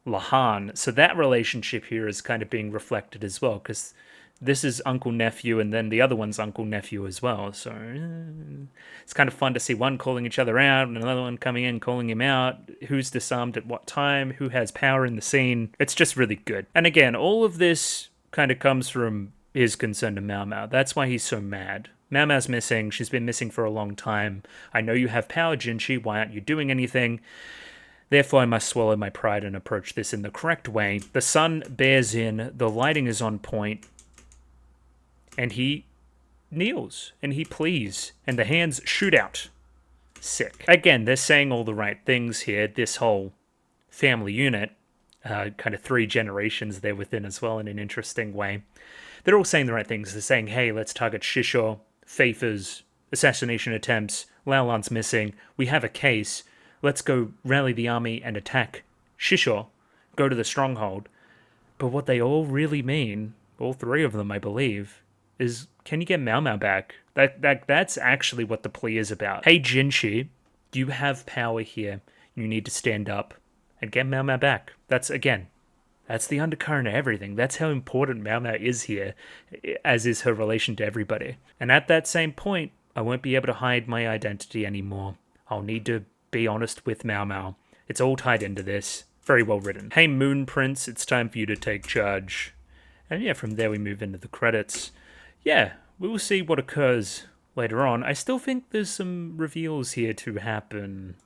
S1: Lahan. So that relationship here is kind of being reflected as well, because this is uncle-nephew, and then the other one's uncle-nephew as well. So it's kind of fun to see one calling each other out, and another one coming in calling him out. Who's disarmed at what time? Who has power in the scene? It's just really good. And again, all of this kind of comes from his concern to Mao Mao. That's why he's so mad. Mao Mao's missing. She's been missing for a long time. I know you have power, Jinshi. Why aren't you doing anything? Therefore, I must swallow my pride and approach this in the correct way. The sun bears in. The lighting is on point. And he kneels. And he pleads. And the hands shoot out. Sick. Again, they're saying all the right things here. This whole family unit, kind of 3 generations there within as well in an interesting way. They're all saying the right things. They're saying, hey, let's target Shisho, Pfeiffer's, assassination attempts, Laolan's missing, we have a case, let's go rally the army and attack Shisho, go to the stronghold. But what they all really mean, all 3 of them I believe, is can you get Mao Mao back? That's actually what the plea is about. Hey Jinshi, you have power here, you need to stand up and get Mao Mao back. That's the undercurrent of everything. That's how important Mao Mao is here, as is her relation to everybody. And at that same point, I won't be able to hide my identity anymore. I'll need to be honest with Mao Mao. It's all tied into this. Very well written. Hey Moon Prince, it's time for you to take charge. And yeah, from there we move into the credits. Yeah, we will see what occurs later on. I still think there's some reveals here to happen.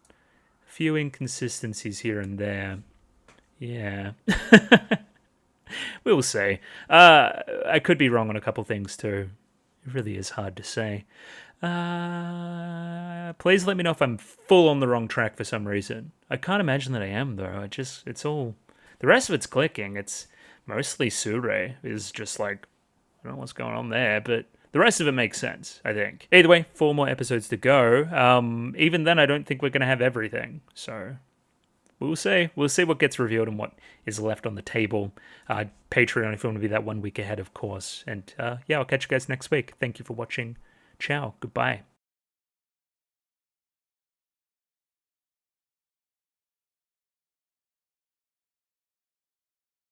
S1: A few inconsistencies here and there. Yeah. We'll see. I could be wrong on a couple things too. It really is hard to say. Please let me know if I'm full on the wrong track for some reason. I can't imagine that I am though. It's all... The rest of it's clicking. It's mostly Sure is just like, I don't know what's going on there, but the rest of it makes sense, I think. Either way, 4 more episodes to go. Even then, I don't think we're going to have everything, so... We'll see. We'll see what gets revealed and what is left on the table. Patreon, if you want to be that 1 week ahead, of course. And yeah, I'll catch you guys next week. Thank you for watching. Ciao. Goodbye.